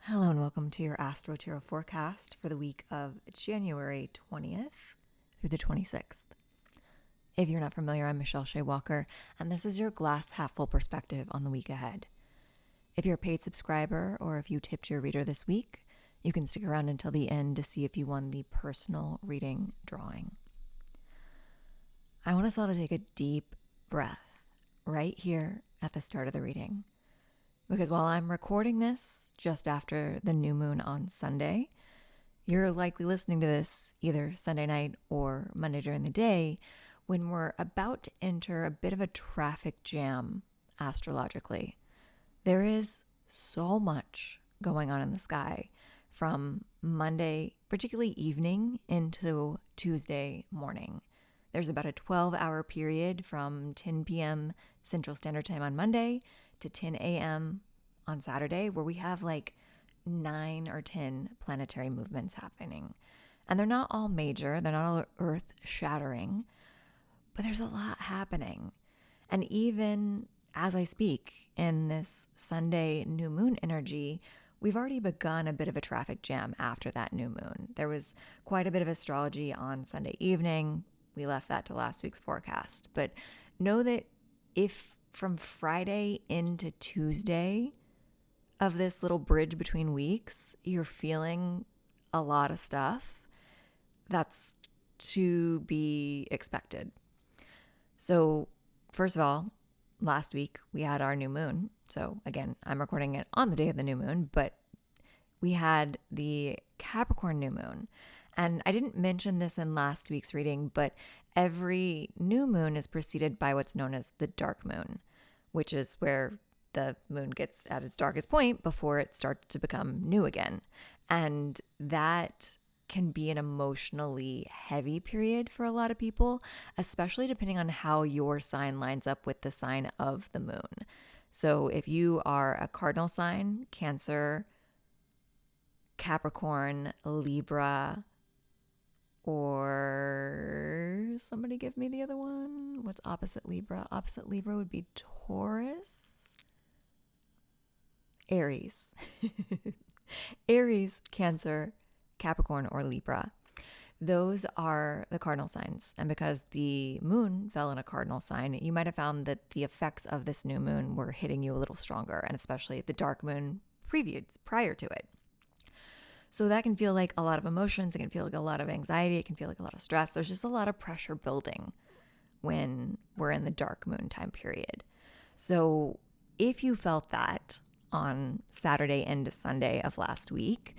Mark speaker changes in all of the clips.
Speaker 1: Hello and welcome to your Astro Tarot forecast for the week of January 20th through the 26th. If you're not familiar, I'm Michelle Shea Walker, and this is your glass half full perspective on the week ahead. If you're a paid subscriber or if you tipped your reader this week, you can stick around until the end to see if you won the personal reading drawing. I want us all to take a deep breath right here at the start of the reading. Because while I'm recording this just after the new moon on Sunday, you're likely listening to this either Sunday night or Monday during the day when we're about to enter a bit of a traffic jam astrologically. There is so much going on in the sky from Monday, particularly evening, into Tuesday morning. There's about a 12-hour period from 10 p.m. Central Standard Time on Monday to 10 a.m. on Saturday, where we have like 9 or 10 planetary movements happening. And they're not all major, they're not all earth-shattering, but there's a lot happening. And even as I speak in this Sunday new moon energy, we've already begun a bit of a traffic jam after that new moon. There was quite a bit of astrology on Sunday evening. We left that to last week's forecast. But know that if from Friday into Tuesday of this little bridge between weeks, you're feeling a lot of stuff, that's to be expected. So first of all, last week we had our new moon. So again, I'm recording it on the day of the new moon, but we had the Capricorn new moon. And I didn't mention this in last week's reading, but every new moon is preceded by what's known as the dark moon, which is where the moon gets at its darkest point before it starts to become new again. And that can be an emotionally heavy period for a lot of people, especially depending on how your sign lines up with the sign of the moon. So if you are a cardinal sign, Cancer, Capricorn, Libra, or somebody give me the other one. What's opposite Libra? Opposite Libra would be Taurus. Aries. Aries, Cancer, Capricorn, or Libra. Those are the cardinal signs. And because the moon fell in a cardinal sign, you might have found that the effects of this new moon were hitting you a little stronger, and especially the dark moon prior to it. So that can feel like a lot of emotions. It can feel like a lot of anxiety. It can feel like a lot of stress. There's just a lot of pressure building when we're in the dark moon time period. So if you felt that on Saturday into Sunday of last week,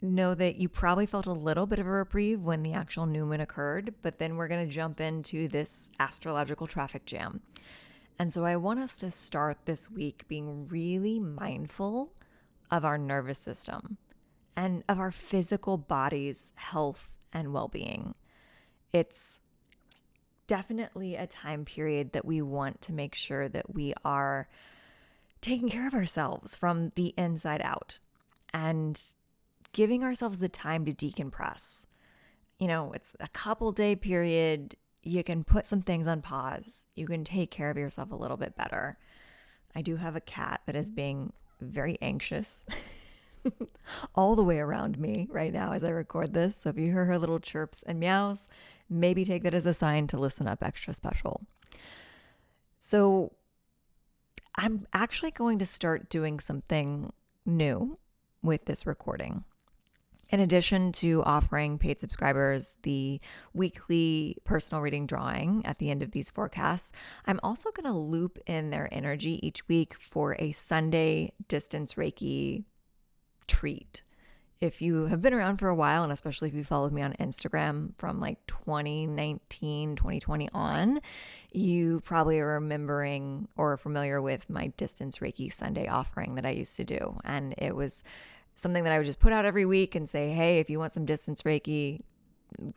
Speaker 1: know that you probably felt a little bit of a reprieve when the actual new moon occurred, but then we're going to jump into this astrological traffic jam. And so I want us to start this week being really mindful of our nervous system and of our physical body's health and well-being. It's definitely a time period that we want to make sure that we are taking care of ourselves from the inside out and giving ourselves the time to decompress. You know, it's a couple day period. You can put some things on pause. You can take care of yourself a little bit better. I do have a cat that is being very anxious all the way around me right now as I record this. So if you hear her little chirps and meows, maybe take that as a sign to listen up extra special. So I'm actually going to start doing something new with this recording. In addition to offering paid subscribers the weekly personal reading drawing at the end of these forecasts, I'm also going to loop in their energy each week for a Sunday distance Reiki treat. If you have been around for a while, and especially if you followed me on Instagram from like 2019, 2020 on, you probably are remembering or familiar with my distance Reiki Sunday offering that I used to do. And it was something that I would just put out every week and say, hey, if you want some distance Reiki,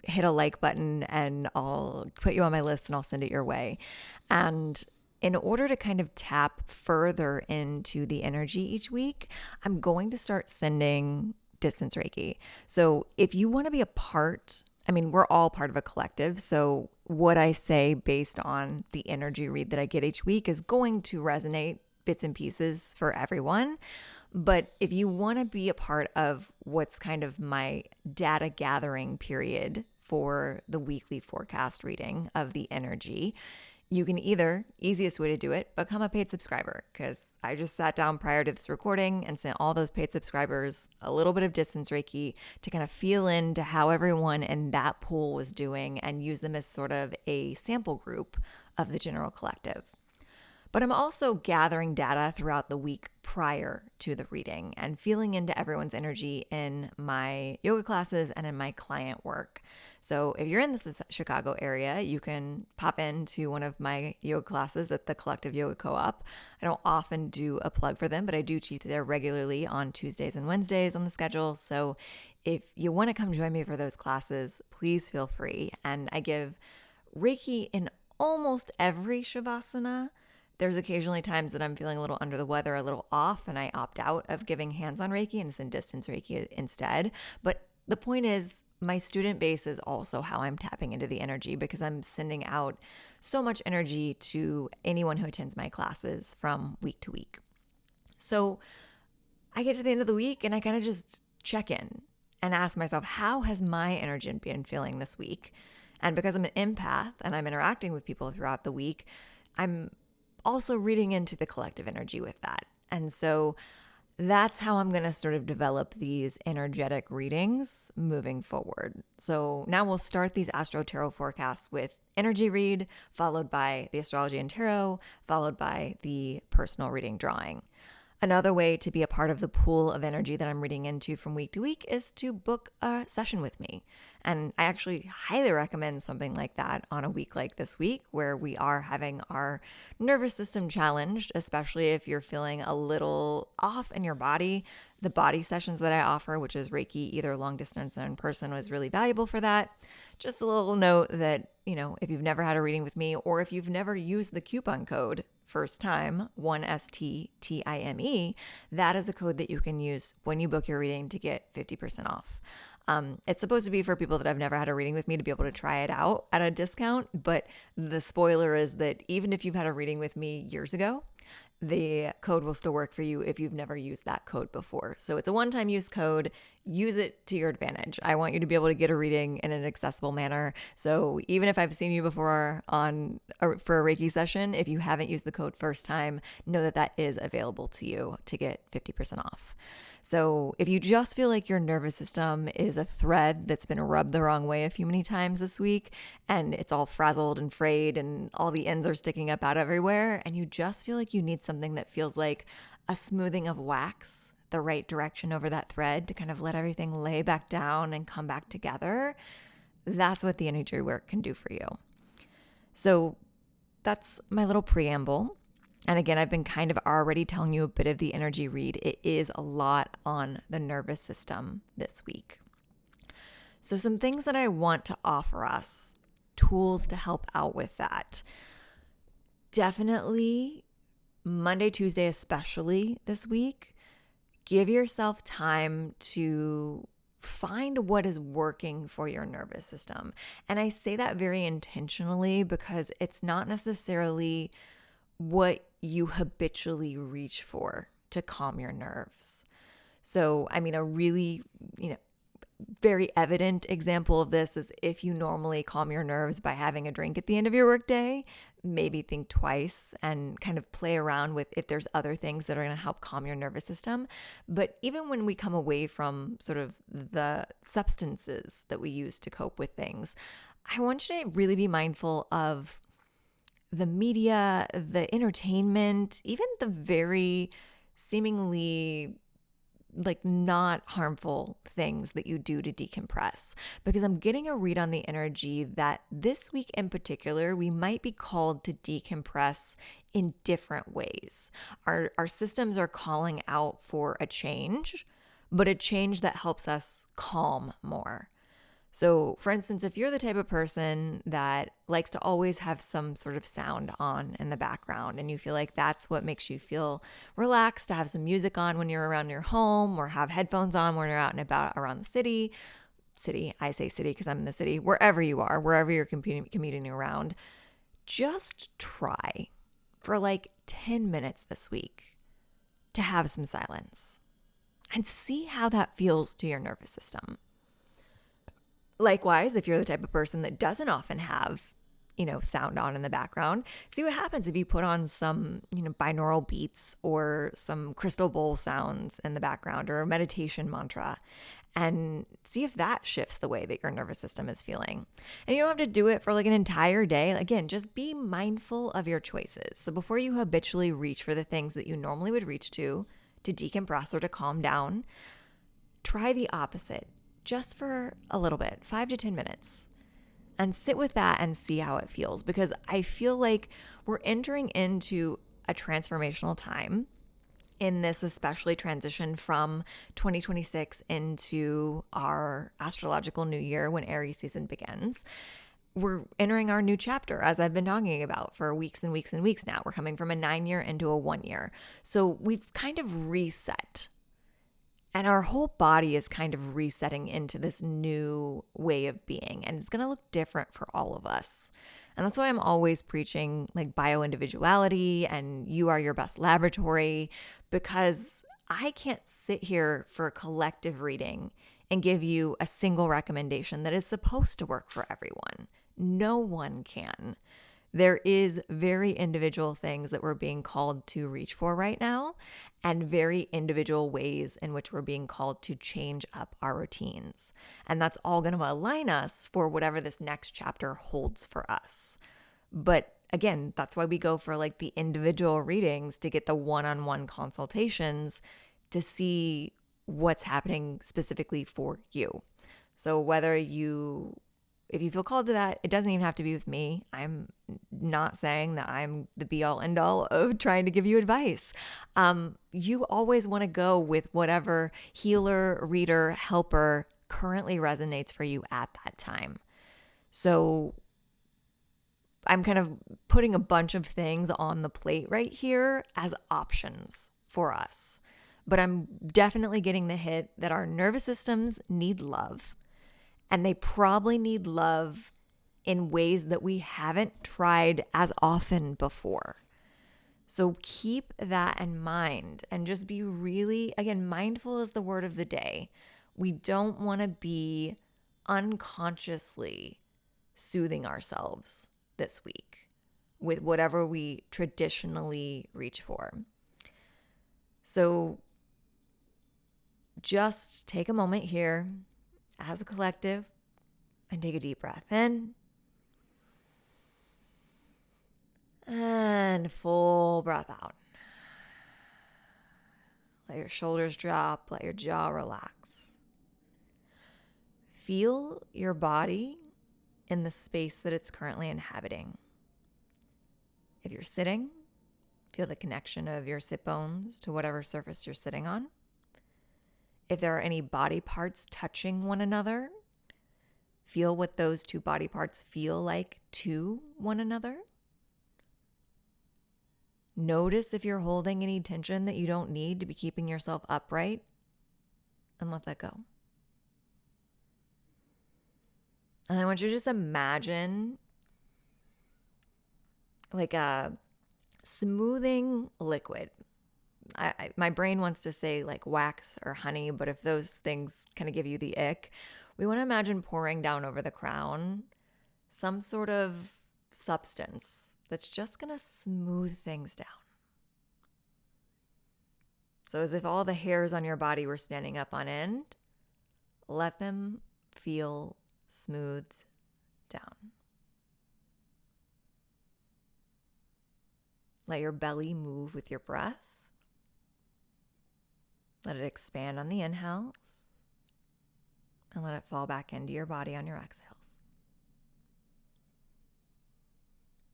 Speaker 1: hit a like button and I'll put you on my list and I'll send it your way. And in order to kind of tap further into the energy each week, I'm going to start sending distance Reiki. So if you want to be a part, I mean, we're all part of a collective. So what I say based on the energy read that I get each week is going to resonate bits and pieces for everyone. But if you want to be a part of what's kind of my data gathering period for the weekly forecast reading of the energy, you can either, easiest way to do it, become a paid subscriber, because I just sat down prior to this recording and sent all those paid subscribers a little bit of distance Reiki to kind of feel into how everyone in that pool was doing and use them as sort of a sample group of the general collective. But I'm also gathering data throughout the week prior to the reading and feeling into everyone's energy in my yoga classes and in my client work. So if you're in the Chicago area, you can pop into one of my yoga classes at the Collective Yoga Co-op. I don't often do a plug for them, but I do teach there regularly on Tuesdays and Wednesdays on the schedule. So if you want to come join me for those classes, please feel free. And I give Reiki in almost every Shavasana. There's occasionally times that I'm feeling a little under the weather, a little off, and I opt out of giving hands-on Reiki and send distance Reiki instead. But the point is, my student base is also how I'm tapping into the energy, because I'm sending out so much energy to anyone who attends my classes from week to week. So I get to the end of the week and I kind of just check in and ask myself, how has my energy been feeling this week? And because I'm an empath and I'm interacting with people throughout the week, I'm also reading into the collective energy with that. And so that's how I'm going to sort of develop these energetic readings moving forward. So now we'll start these Astro Tarot forecasts with energy read, followed by the astrology and tarot, followed by the personal reading drawing. Another way to be a part of the pool of energy that I'm reading into from week to week is to book a session with me. And I actually highly recommend something like that on a week like this week, where we are having our nervous system challenged, especially if you're feeling a little off in your body. The body sessions that I offer, which is Reiki, either long distance or in person, was really valuable for that. Just a little note that, if you've never had a reading with me, or if you've never used the coupon code first time, 1STTIME, that is a code that you can use when you book your reading to get 50% off. It's supposed to be for people that have never had a reading with me to be able to try it out at a discount. But the spoiler is that even if you've had a reading with me years ago, the code will still work for you if you've never used that code before. So it's a one-time use code. Use it to your advantage. I want you to be able to get a reading in an accessible manner. So even if I've seen you before for a Reiki session, if you haven't used the code first time, know that that is available to you to get 50% off. So if you just feel like your nervous system is a thread that's been rubbed the wrong way a few many times this week, and it's all frazzled and frayed and all the ends are sticking up out everywhere, and you just feel like you need something that feels like a smoothing of wax the right direction over that thread to kind of let everything lay back down and come back together, that's what the energy work can do for you. So that's my little preamble. And again, I've been kind of already telling you a bit of the energy read. It is a lot on the nervous system this week. So some things that I want to offer us, tools to help out with that. Definitely Monday, Tuesday, especially this week, give yourself time to find what is working for your nervous system. And I say that very intentionally because it's not necessarily what you habitually reach for to calm your nerves. So, a really, very evident example of this is if you normally calm your nerves by having a drink at the end of your workday, maybe think twice and kind of play around with if there's other things that are going to help calm your nervous system. But even when we come away from sort of the substances that we use to cope with things, I want you to really be mindful of the media, the entertainment, even the very seemingly not harmful things that you do to decompress. Because I'm getting a read on the energy that this week in particular, we might be called to decompress in different ways. Our systems are calling out for a change, but a change that helps us calm more. So, for instance, if you're the type of person that likes to always have some sort of sound on in the background and you feel like that's what makes you feel relaxed, to have some music on when you're around your home or have headphones on when you're out and about around the city, I say city because I'm in the city, wherever you are, wherever you're commuting around, just try for 10 minutes this week to have some silence and see how that feels to your nervous system. Likewise, if you're the type of person that doesn't often have, sound on in the background, see what happens if you put on some, binaural beats or some crystal bowl sounds in the background or a meditation mantra, and see if that shifts the way that your nervous system is feeling. And you don't have to do it for like an entire day. Again, just be mindful of your choices. So before you habitually reach for the things that you normally would reach to decompress or to calm down, try the opposite just for a little bit, 5 to 10 minutes. And sit with that and see how it feels, because I feel like we're entering into a transformational time in this, especially transition from 2026 into our astrological new year when Aries season begins. We're entering our new chapter, as I've been talking about for weeks and weeks and weeks now. We're coming from a 9-year into a 1-year. So we've kind of reset. And our whole body is kind of resetting into this new way of being. And it's going to look different for all of us. And that's why I'm always preaching like bio-individuality and you are your best laboratory, because I can't sit here for a collective reading and give you a single recommendation that is supposed to work for everyone. No one can. There is very individual things that we're being called to reach for right now, and very individual ways in which we're being called to change up our routines. And that's all going to align us for whatever this next chapter holds for us. But again, that's why we go for like the individual readings, to get the one-on-one consultations to see what's happening specifically for you. So if you feel called to that, it doesn't even have to be with me. I'm not saying that I'm the be all end all of trying to give you advice. You always want to go with whatever healer, reader, helper currently resonates for you at that time. So I'm kind of putting a bunch of things on the plate right here as options for us. But I'm definitely getting the hit that our nervous systems need love. And they probably need love in ways that we haven't tried as often before. So keep that in mind and just be really, again, mindful is the word of the day. We don't want to be unconsciously soothing ourselves this week with whatever we traditionally reach for. So just take a moment here as a collective and take a deep breath in and full breath out. Let your shoulders drop, let your jaw relax. Feel your body in the space that it's currently inhabiting. If you're sitting, feel the connection of your sit bones to whatever surface you're sitting on. If there are any body parts touching one another, feel what those two body parts feel like to one another. Notice if you're holding any tension that you don't need to be keeping yourself upright, and let that go. And I want you to just imagine like a smoothing liquid. My brain wants to say like wax or honey, but if those things kind of give you the ick, we want to imagine pouring down over the crown some sort of substance that's just going to smooth things down. So as if all the hairs on your body were standing up on end, let them feel smoothed down. Let your belly move with your breath. Let it expand on the inhales and let it fall back into your body on your exhales.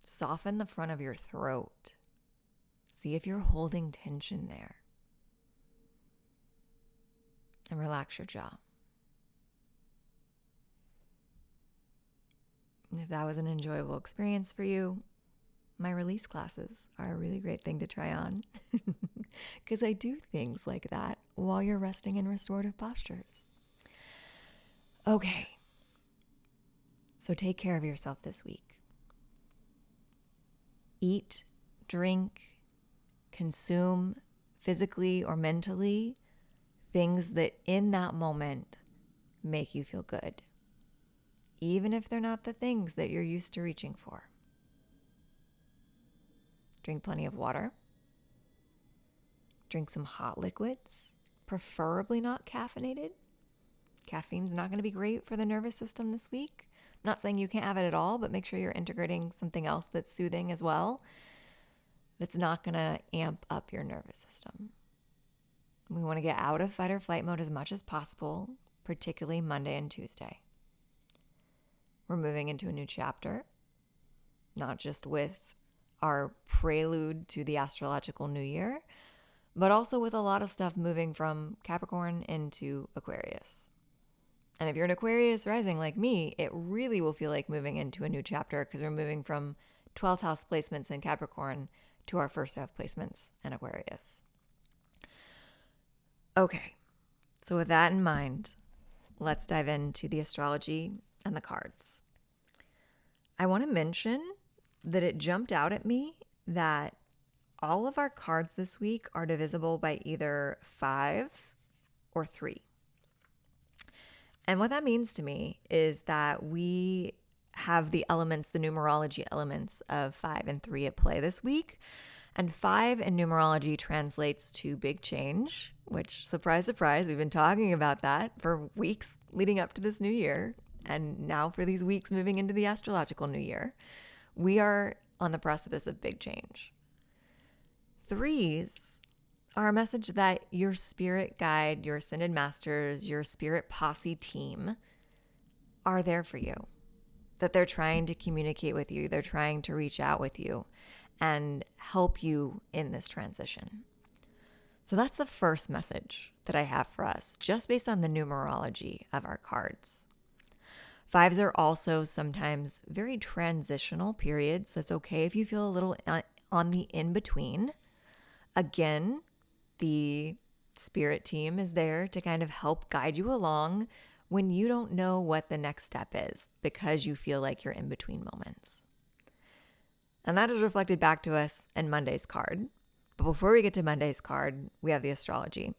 Speaker 1: Soften the front of your throat. See if you're holding tension there. And relax your jaw. And if that was an enjoyable experience for you, my release classes are a really great thing to try on because I do things like that while you're resting in restorative postures. Okay, so take care of yourself this week. Eat, drink, consume physically or mentally, things that in that moment make you feel good, even if they're not the things that you're used to reaching for. Drink plenty of water. Drink some hot liquids, preferably not caffeinated. Caffeine's not going to be great for the nervous system this week. I'm not saying you can't have it at all, but make sure you're integrating something else that's soothing as well, that's not going to amp up your nervous system. We want to get out of fight or flight mode as much as possible, particularly Monday and Tuesday. We're moving into a new chapter, not just with our prelude to the astrological new year, but also with a lot of stuff moving from Capricorn into Aquarius. And if you're an Aquarius rising like me, it really will feel like moving into a new chapter because we're moving from 12th house placements in Capricorn to our first house placements in Aquarius. Okay, so with that in mind, let's dive into the astrology and the cards. I want to mention that it jumped out at me that all of our cards this week are divisible by either 5 or 3. And what that means to me is that we have the elements, the numerology elements of 5 and 3 at play this week. And 5 in numerology translates to big change, which, surprise, surprise, we've been talking about that for weeks leading up to this new year. And now for these weeks moving into the astrological new year, we are on the precipice of big change. 3s are a message that your spirit guide, your ascended masters, your spirit posse team are there for you, that they're trying to communicate with you, they're trying to reach out with you and help you in this transition. So that's the first message that I have for us, just based on the numerology of our cards. 5s are also sometimes very transitional periods, so it's okay if you feel a little on the in-between. Again, the spirit team is there to kind of help guide you along when you don't know what the next step is because you feel like you're in between moments. And that is reflected back to us in Monday's card. But before we get to Monday's card, we have the astrology.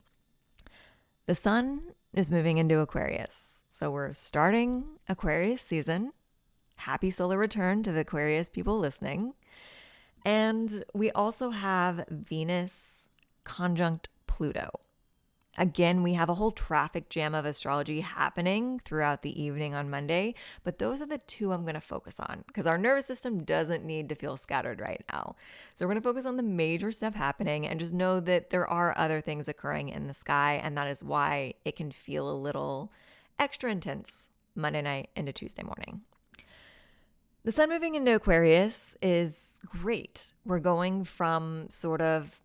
Speaker 1: The sun is moving into Aquarius. So we're starting Aquarius season. Happy solar return to the Aquarius people listening. And we also have Venus conjunct Pluto. Again, we have a whole traffic jam of astrology happening throughout the evening on Monday, but those are the 2 I'm going to focus on because our nervous system doesn't need to feel scattered right now. So we're going to focus on the major stuff happening and just know that there are other things occurring in the sky, and that is why it can feel a little extra intense Monday night into Tuesday morning. The sun moving into Aquarius is great. We're going from sort of,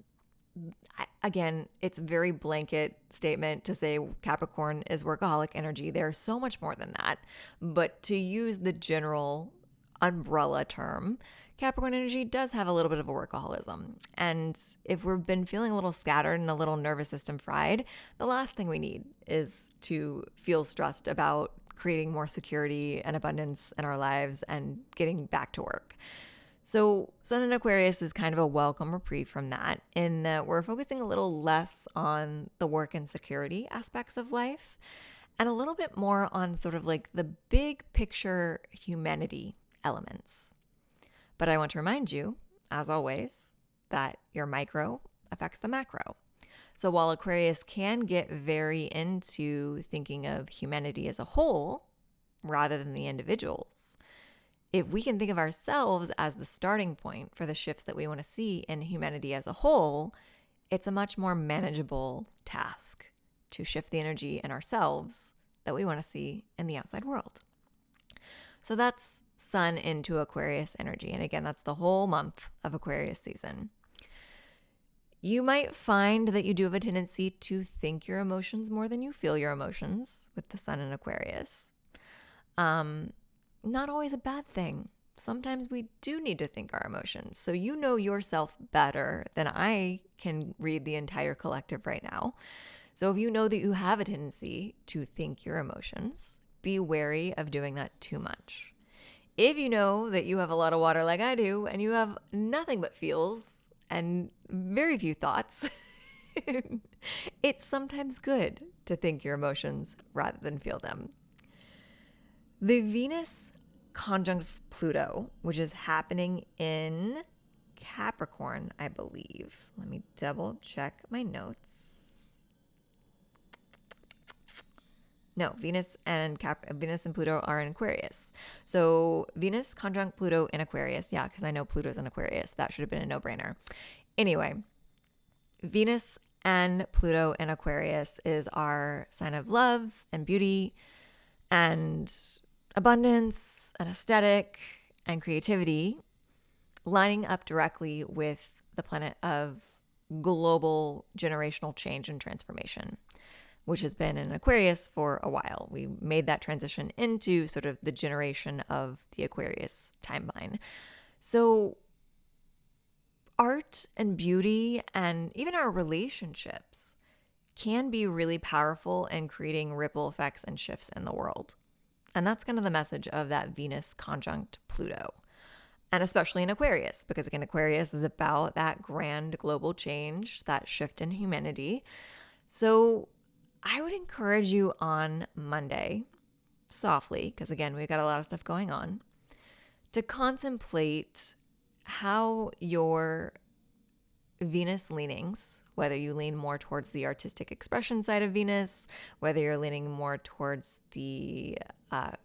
Speaker 1: again, it's a very blanket statement to say Capricorn is workaholic energy. There's so much more than that. But to use the general umbrella term, Capricorn energy does have a little bit of a workaholism. And if we've been feeling a little scattered and a little nervous system fried, the last thing we need is to feel stressed about creating more security and abundance in our lives and getting back to work. So Sun in Aquarius is kind of a welcome reprieve from that, in that we're focusing a little less on the work and security aspects of life and a little bit more on sort of like the big picture humanity elements. But I want to remind you, as always, that your micro affects the macro. So while Aquarius can get very into thinking of humanity as a whole rather than the individuals, if we can think of ourselves as the starting point for the shifts that we want to see in humanity as a whole, it's a much more manageable task to shift the energy in ourselves that we want to see in the outside world. So that's Sun into Aquarius energy. And again, that's the whole month of Aquarius season. You might find that you do have a tendency to think your emotions more than you feel your emotions with the Sun in Aquarius. Not always a bad thing. Sometimes we do need to think our emotions. So you know yourself better than I can read the entire collective right now. So if you know that you have a tendency to think your emotions, be wary of doing that too much. If you know that you have a lot of water like I do and you have nothing but feels and very few thoughts, It's sometimes good to think your emotions rather than feel them. The Venus conjunct Pluto, which is happening in Capricorn, I believe. Let me double check my notes. No, Venus and Pluto are in Aquarius. So Venus conjunct Pluto in Aquarius. Yeah, because I know Pluto's in Aquarius. That should have been a no-brainer. Anyway, Venus and Pluto in Aquarius is our sign of love and beauty and abundance and aesthetic and creativity, lining up directly with the planet of global generational change and transformation, which has been in Aquarius for a while. We made that transition into sort of the generation of the Aquarius timeline. So art and beauty and even our relationships can be really powerful in creating ripple effects and shifts in the world. And that's kind of the message of that Venus conjunct Pluto. And especially in Aquarius, because again, Aquarius is about that grand global change, that shift in humanity. So I would encourage you on Monday, softly, because again, we've got a lot of stuff going on, to contemplate how your Venus leanings, whether you lean more towards the artistic expression side of Venus, whether you're leaning more towards the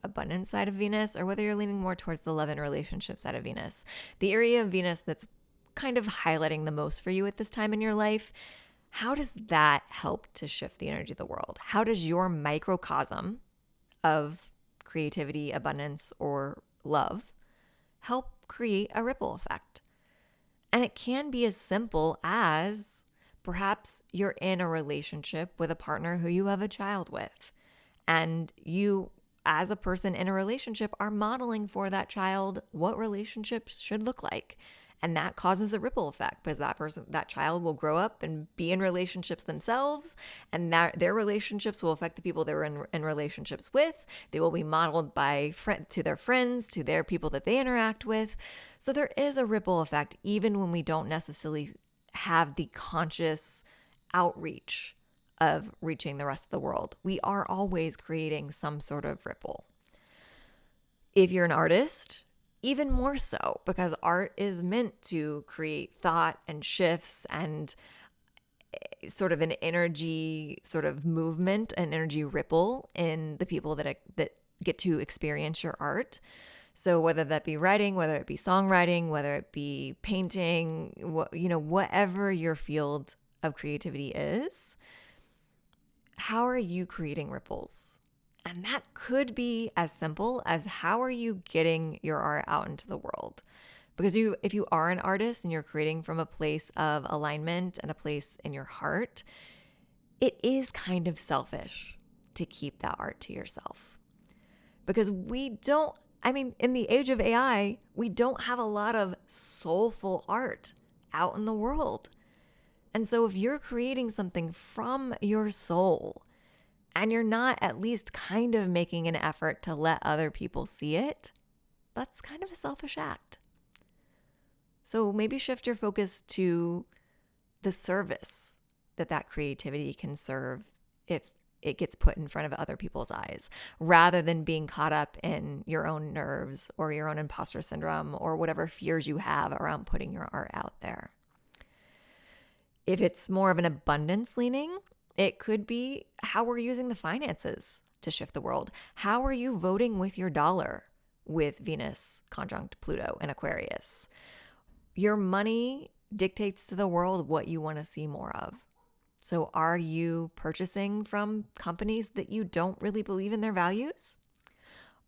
Speaker 1: abundance side of Venus, or whether you're leaning more towards the love and relationship side of Venus, the area of Venus that's kind of highlighting the most for you at this time in your life, how does that help to shift the energy of the world? How does your microcosm of creativity, abundance, or love help create a ripple effect? And it can be as simple as perhaps you're in a relationship with a partner who you have a child with, and you, as a person in a relationship, are modeling for that child what relationships should look like. And that causes a ripple effect because that child will grow up and be in relationships themselves, and their relationships will affect the people they're in relationships with. They will be modeled to their friends, to their people that they interact with. So there is a ripple effect, even when we don't necessarily have the conscious outreach of reaching the rest of the world. We are always creating some sort of ripple. If you're an artist, even more so, because art is meant to create thought and shifts and sort of an energy sort of movement, an energy ripple in the people that get to experience your art. So whether that be writing, whether it be songwriting, whether it be painting, whatever your field of creativity is, how are you creating ripples? And that could be as simple as how are you getting your art out into the world? Because if you are an artist and you're creating from a place of alignment and a place in your heart, it is kind of selfish to keep that art to yourself. Because in the age of AI, we don't have a lot of soulful art out in the world. And so if you're creating something from your soul, and you're not at least kind of making an effort to let other people see it, that's kind of a selfish act. So maybe shift your focus to the service that creativity can serve if it gets put in front of other people's eyes, rather than being caught up in your own nerves or your own imposter syndrome or whatever fears you have around putting your art out there. If it's more of an abundance leaning, it could be how we're using the finances to shift the world. How are you voting with your dollar with Venus conjunct Pluto in Aquarius? Your money dictates to the world what you want to see more of. So are you purchasing from companies that you don't really believe in their values?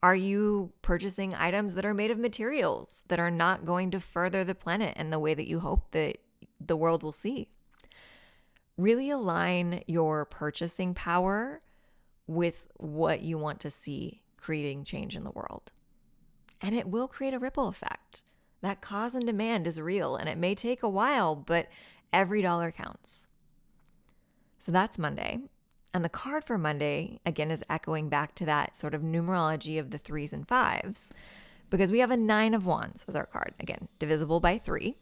Speaker 1: Are you purchasing items that are made of materials that are not going to further the planet in the way that you hope that the world will see? Really align your purchasing power with what you want to see creating change in the world. And it will create a ripple effect. That cause and demand is real, and it may take a while, but every dollar counts. So that's Monday. And the card for Monday, again, is echoing back to that sort of numerology of the 3s and 5s, because we have a 9 of Wands as our card. Again, divisible by 3.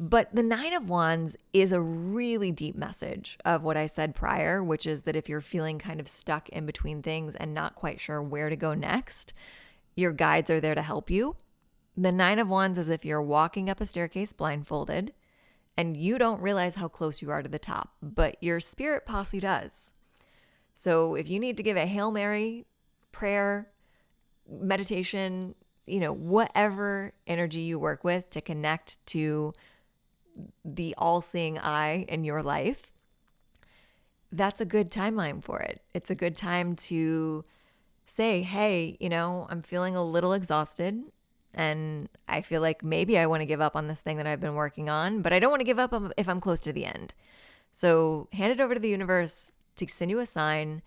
Speaker 1: But the Nine of Wands is a really deep message of what I said prior, which is that if you're feeling kind of stuck in between things and not quite sure where to go next, your guides are there to help you. The Nine of Wands is if you're walking up a staircase blindfolded and you don't realize how close you are to the top, but your spirit posse does. So if you need to give a Hail Mary prayer, meditation, whatever energy you work with to connect to the all-seeing eye in your life, that's a good timeline for it. It's a good time to say, hey, I'm feeling a little exhausted and I feel like maybe I want to give up on this thing that I've been working on, but I don't want to give up if I'm close to the end. So hand it over to the universe to send you a sign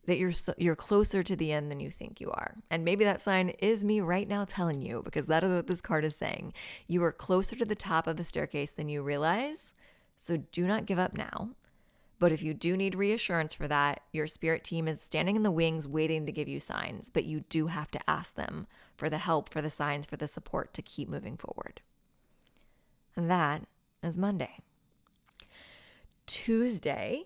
Speaker 1: that you're closer to the end than you think you are. And maybe that sign is me right now telling you, because that is what this card is saying. You are closer to the top of the staircase than you realize. So do not give up now. But if you do need reassurance for that, your spirit team is standing in the wings waiting to give you signs, but you do have to ask them for the help, for the signs, for the support to keep moving forward. And that is Monday. Tuesday,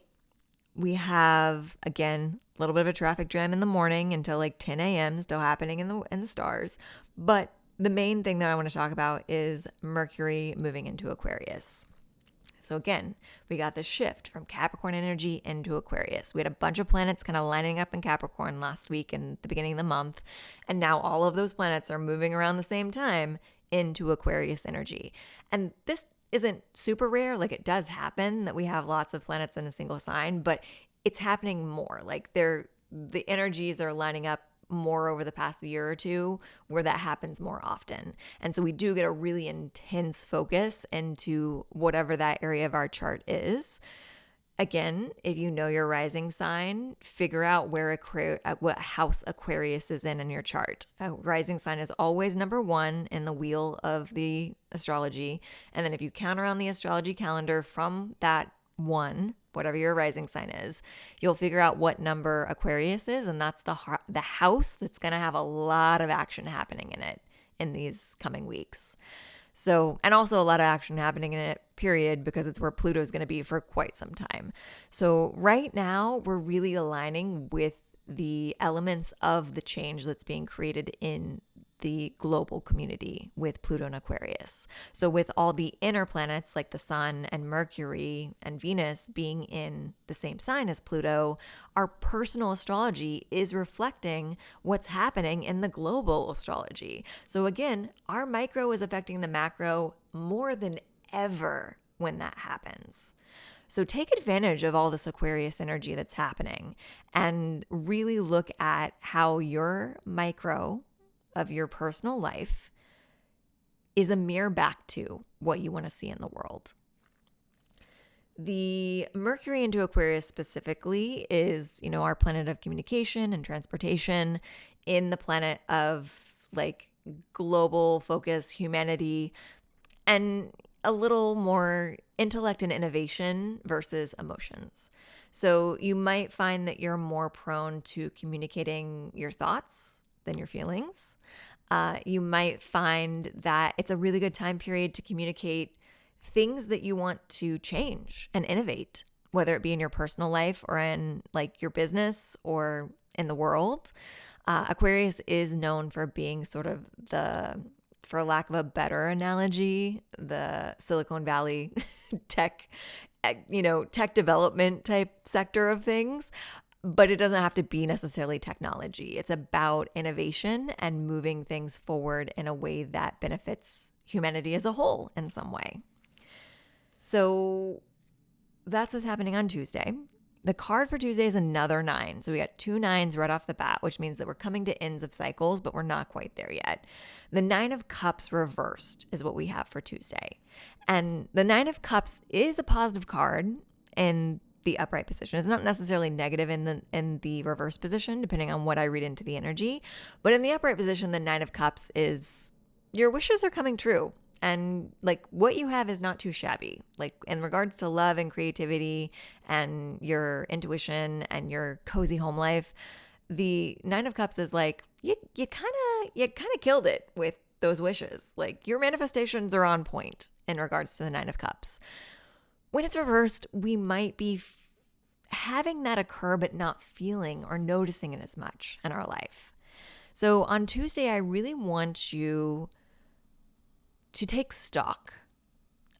Speaker 1: we have, again, a little bit of a traffic jam in the morning until like 10 a.m. still happening in the stars. But the main thing that I want to talk about is Mercury moving into Aquarius. So again, we got this shift from Capricorn energy into Aquarius. We had a bunch of planets kind of lining up in Capricorn last week and the beginning of the month. And now all of those planets are moving around the same time into Aquarius energy. And this isn't super rare. Like, it does happen that we have lots of planets in a single sign, but it's happening more. Like, the energies are lining up more over the past year or two where that happens more often. And so we do get a really intense focus into whatever that area of our chart is. Again, if you know your rising sign, figure out what house Aquarius is in your chart. A rising sign is always number 1 in the wheel of the astrology. And then if you count around the astrology calendar from that 1, whatever your rising sign is, you'll figure out what number Aquarius is. And that's the house that's going to have a lot of action happening in it in these coming weeks. So, and also a lot of action happening in it, period, because it's where Pluto's going to be for quite some time. So right now, we're really aligning with the elements of the change that's being created in the global community with Pluto and Aquarius. So with all the inner planets like the Sun and Mercury and Venus being in the same sign as Pluto, our personal astrology is reflecting what's happening in the global astrology. So again, our micro is affecting the macro more than ever when that happens. So take advantage of all this Aquarius energy that's happening and really look at how your micro of your personal life is a mirror back to what you want to see in the world. The Mercury into Aquarius specifically is, our planet of communication and transportation, in the planet of like global focus, humanity, and a little more intellect and innovation versus emotions. So you might find that you're more prone to communicating your thoughts than your feelings. You might find that it's a really good time period to communicate things that you want to change and innovate, whether it be in your personal life or in like your business or in the world. Aquarius is known for being sort of for lack of a better analogy, the Silicon Valley tech development type sector of things. But it doesn't have to be necessarily technology. It's about innovation and moving things forward in a way that benefits humanity as a whole in some way. So that's what's happening on Tuesday. The card for Tuesday is another 9. So we got 2 9s right off the bat, which means that we're coming to ends of cycles, but we're not quite there yet. The 9 of Cups reversed is what we have for Tuesday. And the 9 of Cups is a positive card in the upright position. It's not necessarily negative in the reverse position, depending on what I read into the energy. But in the upright position, the 9 of Cups is your wishes are coming true. And like what you have is not too shabby. Like in regards to love and creativity and your intuition and your cozy home life, the 9 of Cups is like you kind of killed it with those wishes. Like your manifestations are on point in regards to the Nine of Cups. When it's reversed, we might be having that occur, but not feeling or noticing it as much in our life. So on Tuesday, I really want you to take stock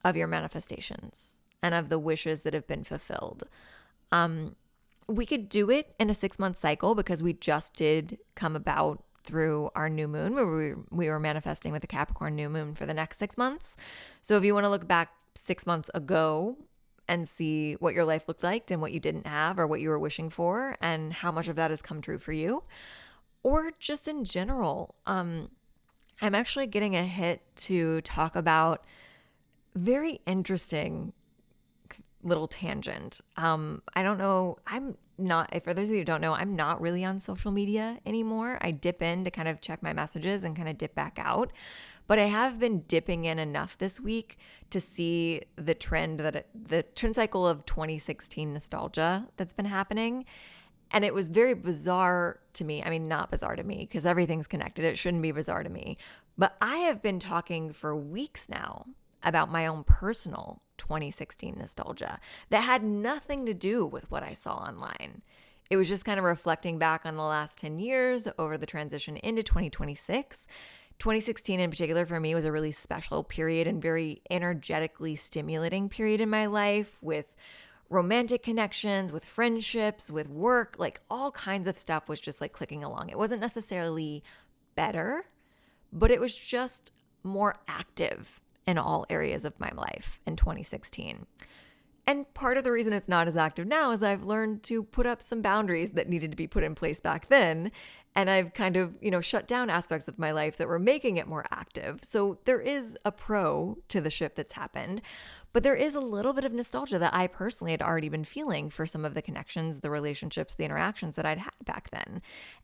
Speaker 1: of your manifestations and of the wishes that have been fulfilled. We could do it in a 6-month cycle because we just did come about through our new moon where we were manifesting with the Capricorn new moon for the next 6 months. So if you want to look back 6 months ago and see what your life looked like and what you didn't have or what you were wishing for and how much of that has come true for you, or just in general, I'm actually getting a hit to talk about very interesting little tangent. I don't know. For those of you who don't know, I'm not really on social media anymore. I dip in to kind of check my messages and kind of dip back out. But I have been dipping in enough this week to see the trend cycle of 2016 nostalgia that's been happening. And it was very bizarre to me. I mean, not bizarre to me because everything's connected. It shouldn't be bizarre to me. But I have been talking for weeks now about my own personal 2016 nostalgia that had nothing to do with what I saw online. It was just kind of reflecting back on the last 10 years over the transition into 2026. 2016 in particular for me was a really special period and very energetically stimulating period in my life with romantic connections, with friendships, with work, like all kinds of stuff was just like clicking along. It wasn't necessarily better, but it was just more active in all areas of my life in 2016. And part of the reason it's not as active now is I've learned to put up some boundaries that needed to be put in place back then. And I've kind of, shut down aspects of my life that were making it more active. So there is a pro to the shift that's happened, but there is a little bit of nostalgia that I personally had already been feeling for some of the connections, the relationships, the interactions that I'd had back then.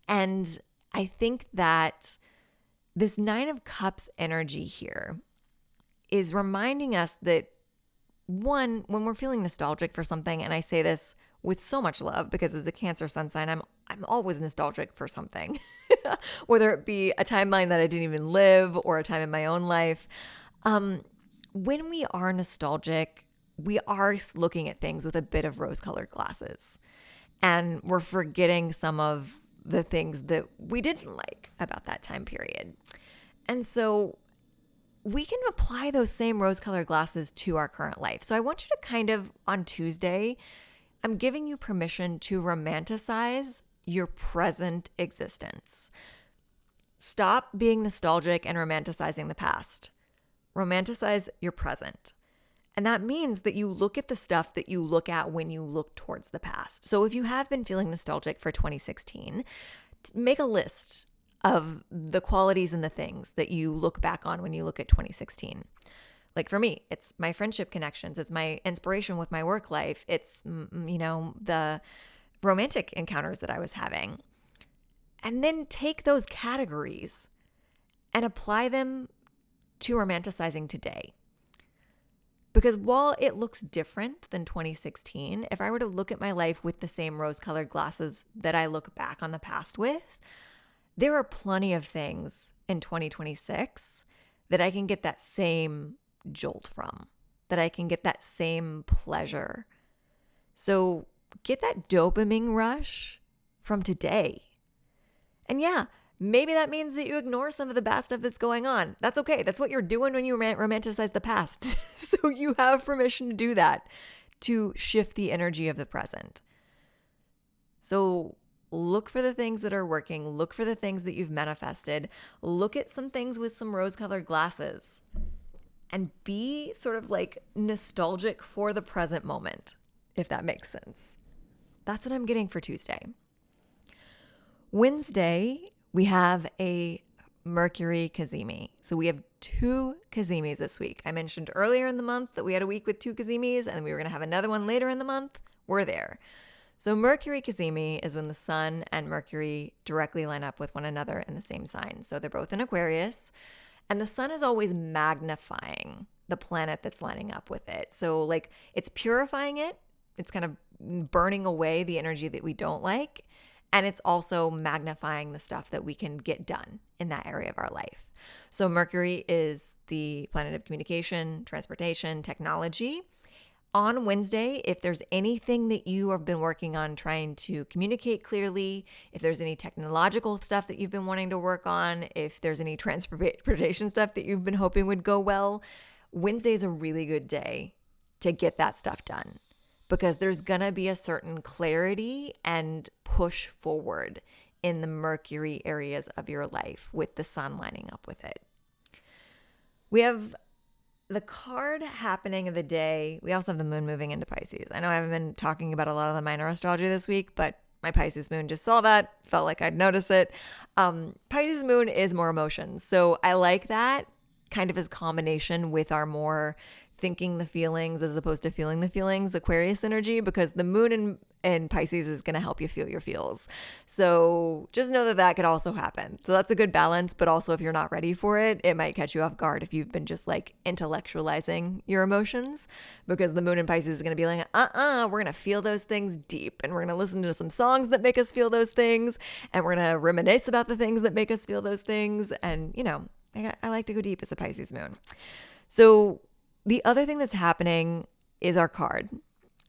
Speaker 1: And I think that this Nine of Cups energy here is reminding us that, one, when we're feeling nostalgic for something, and I say this with so much love because as a Cancer sun sign, I'm always nostalgic for something, whether it be a timeline that I didn't even live or a time in my own life. When we are nostalgic, we are looking at things with a bit of rose-colored glasses, and we're forgetting some of the things that we didn't like about that time period. And so we can apply those same rose-colored glasses to our current life. So I want you to kind of, on Tuesday, I'm giving you permission to romanticize your present existence. Stop being nostalgic and romanticizing the past. Romanticize your present. And that means that you look at the stuff that you look at when you look towards the past. So if you have been feeling nostalgic for 2016, make a list of the qualities and the things that you look back on when you look at 2016. Like for me, it's my friendship connections. It's my inspiration with my work life. It's, the romantic encounters that I was having. And then take those categories and apply them to romanticizing today. Because while it looks different than 2016, if I were to look at my life with the same rose-colored glasses that I look back on the past with, there are plenty of things in 2026 that I can get that same jolt from, that I can get that same pleasure. So get that dopamine rush from today. And yeah, maybe that means that you ignore some of the bad stuff that's going on. That's okay. That's what you're doing when you romanticize the past. So you have permission to do that, to shift the energy of the present. So look for the things that are working. Look for the things that you've manifested. Look at some things with some rose-colored glasses and be sort of like nostalgic for the present moment, if that makes sense. That's what I'm getting for Tuesday. Wednesday, we have a Mercury Cazimi. So we have 2 Cazimis this week. I mentioned earlier in the month that we had a week with 2 Cazimis and we were going to have another one later in the month. We're there. So Mercury Cazimi is when the sun and Mercury directly line up with one another in the same sign. So they're both in Aquarius, and the sun is always magnifying the planet that's lining up with it. So like it's purifying it. It's kind of burning away the energy that we don't like. And it's also magnifying the stuff that we can get done in that area of our life. So Mercury is the planet of communication, transportation, technology. On Wednesday, if there's anything that you have been working on trying to communicate clearly, if there's any technological stuff that you've been wanting to work on, if there's any transportation stuff that you've been hoping would go well, Wednesday is a really good day to get that stuff done, because there's going to be a certain clarity and push forward in the Mercury areas of your life with the sun lining up with it. We have the card happening of the day. We also have the moon moving into Pisces. I know I haven't been talking about a lot of the minor astrology this week, but my Pisces moon just saw that, felt like I'd notice it. Pisces moon is more emotions. So I like that kind of as combination with our more thinking the feelings as opposed to feeling the feelings Aquarius energy, because the moon in Pisces is going to help you feel your feels. So just know that that could also happen. So that's a good balance, but also if you're not ready for it, it might catch you off guard if you've been just like intellectualizing your emotions, because the moon in Pisces is going to be like, we're going to feel those things deep, and we're going to listen to some songs that make us feel those things, and we're going to reminisce about the things that make us feel those things. And, you know, I like to go deep as a Pisces moon. So the other thing that's happening is our card.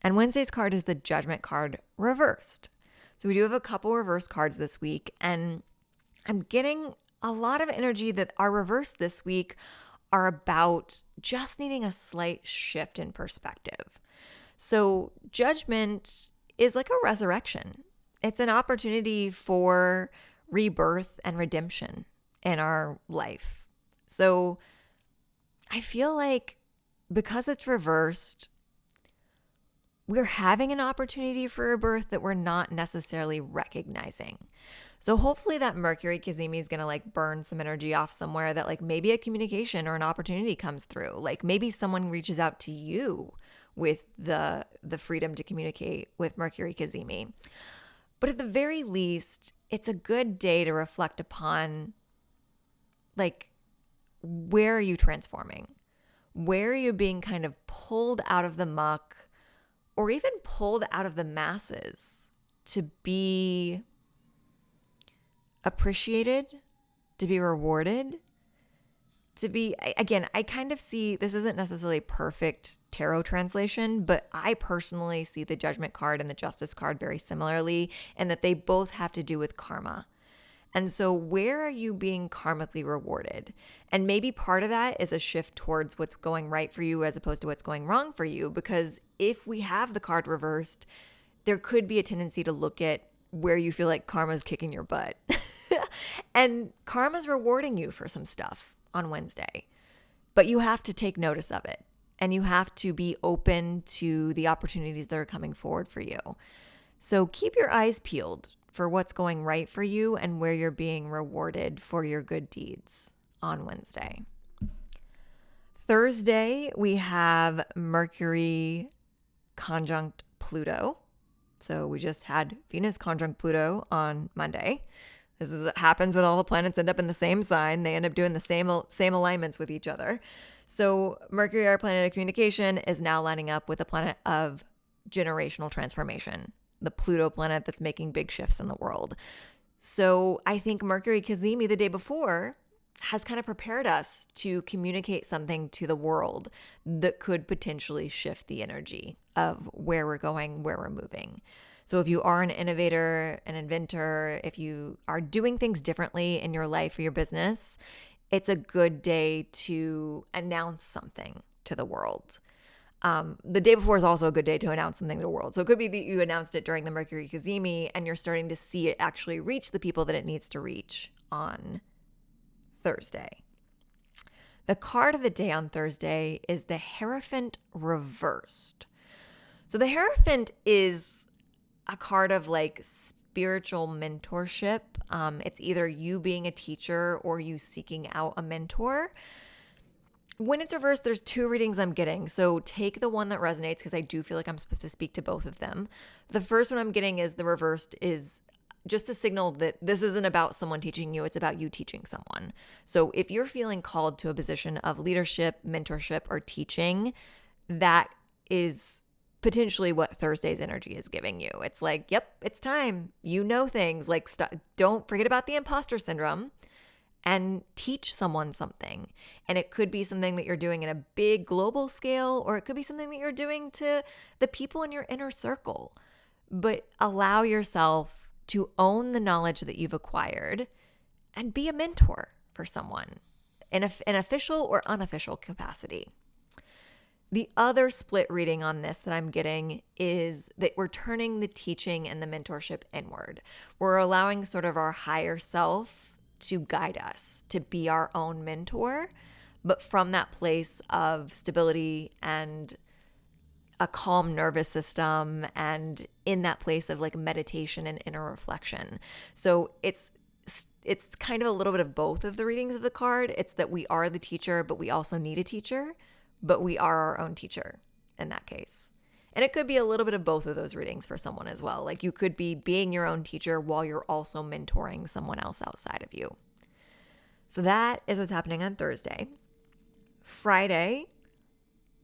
Speaker 1: And Wednesday's card is the Judgment card reversed. So we do have a couple reverse cards this week. And I'm getting a lot of energy that are reversed this week are about just needing a slight shift in perspective. So Judgment is like a resurrection. It's an opportunity for rebirth and redemption in our life. So I feel like because it's reversed, we're having an opportunity for rebirth that we're not necessarily recognizing. So hopefully that Mercury Cazimi is going to like burn some energy off somewhere, that like maybe a communication or an opportunity comes through. Like maybe someone reaches out to you with the freedom to communicate with Mercury Cazimi. But at the very least, it's a good day to reflect upon, like, where are you transforming? Where are you being kind of pulled out of the muck or even pulled out of the masses to be appreciated, to be rewarded, to be, again, I kind of see, this isn't necessarily perfect tarot translation, but I personally see the Judgment card and the Justice card very similarly, and that they both have to do with karma. And so where are you being karmically rewarded? And maybe part of that is a shift towards what's going right for you as opposed to what's going wrong for you. Because if we have the card reversed, there could be a tendency to look at where you feel like karma's kicking your butt. And karma's rewarding you for some stuff on Wednesday. But you have to take notice of it. And you have to be open to the opportunities that are coming forward for you. So keep your eyes peeled for what's going right for you and where you're being rewarded for your good deeds on Wednesday. Thursday, we have Mercury conjunct Pluto. So we just had Venus conjunct Pluto on Monday. This is what happens when all the planets end up in the same sign. They end up doing the same alignments with each other. So Mercury, our planet of communication, is now lining up with the planet of generational transformation, the Pluto planet that's making big shifts in the world. So I think Mercury Cazimi the day before has kind of prepared us to communicate something to the world that could potentially shift the energy of where we're going, where we're moving. So if you are an innovator, an inventor, if you are doing things differently in your life or your business, it's a good day to announce something to the world. The day before is also a good day to announce something to the world. So it could be that you announced it during the Mercury Cazimi and you're starting to see it actually reach the people that it needs to reach on Thursday. The card of the day on Thursday is the Hierophant reversed. So the Hierophant is a card of like spiritual mentorship. It's either you being a teacher or you seeking out a mentor. When it's reversed, there's two readings I'm getting. So take the one that resonates, because I do feel like I'm supposed to speak to both of them. The first one I'm getting is the reversed is just a signal that this isn't about someone teaching you, it's about you teaching someone. So if you're feeling called to a position of leadership, mentorship, or teaching, that is potentially what Thursday's energy is giving you. It's like, yep, it's time. You know things. Like, don't forget about the imposter syndrome and teach someone something. And it could be something that you're doing in a big global scale, or it could be something that you're doing to the people in your inner circle. But allow yourself to own the knowledge that you've acquired and be a mentor for someone in an official or unofficial capacity. The other split reading on this that I'm getting is that we're turning the teaching and the mentorship inward. We're allowing sort of our higher self to guide us, to be our own mentor, but from that place of stability and a calm nervous system, and in that place of like meditation and inner reflection. So it's kind of a little bit of both of the readings of the card. It's that we are the teacher, but we also need a teacher, but we are our own teacher in that case. And it could be a little bit of both of those readings for someone as well. Like you could be being your own teacher while you're also mentoring someone else outside of you. So that is what's happening on Thursday. Friday,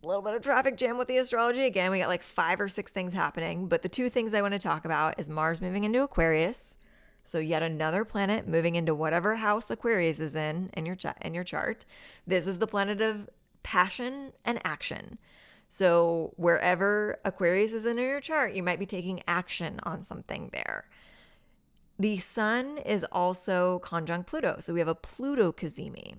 Speaker 1: a little bit of traffic jam with the astrology. Again, we got like 5 or 6 things happening, but the 2 things I want to talk about is Mars moving into Aquarius. So yet another planet moving into whatever house Aquarius is in your chart. This is the planet of passion and action. So wherever Aquarius is in your chart, you might be taking action on something there. The sun is also conjunct Pluto. So we have a Pluto cazimi.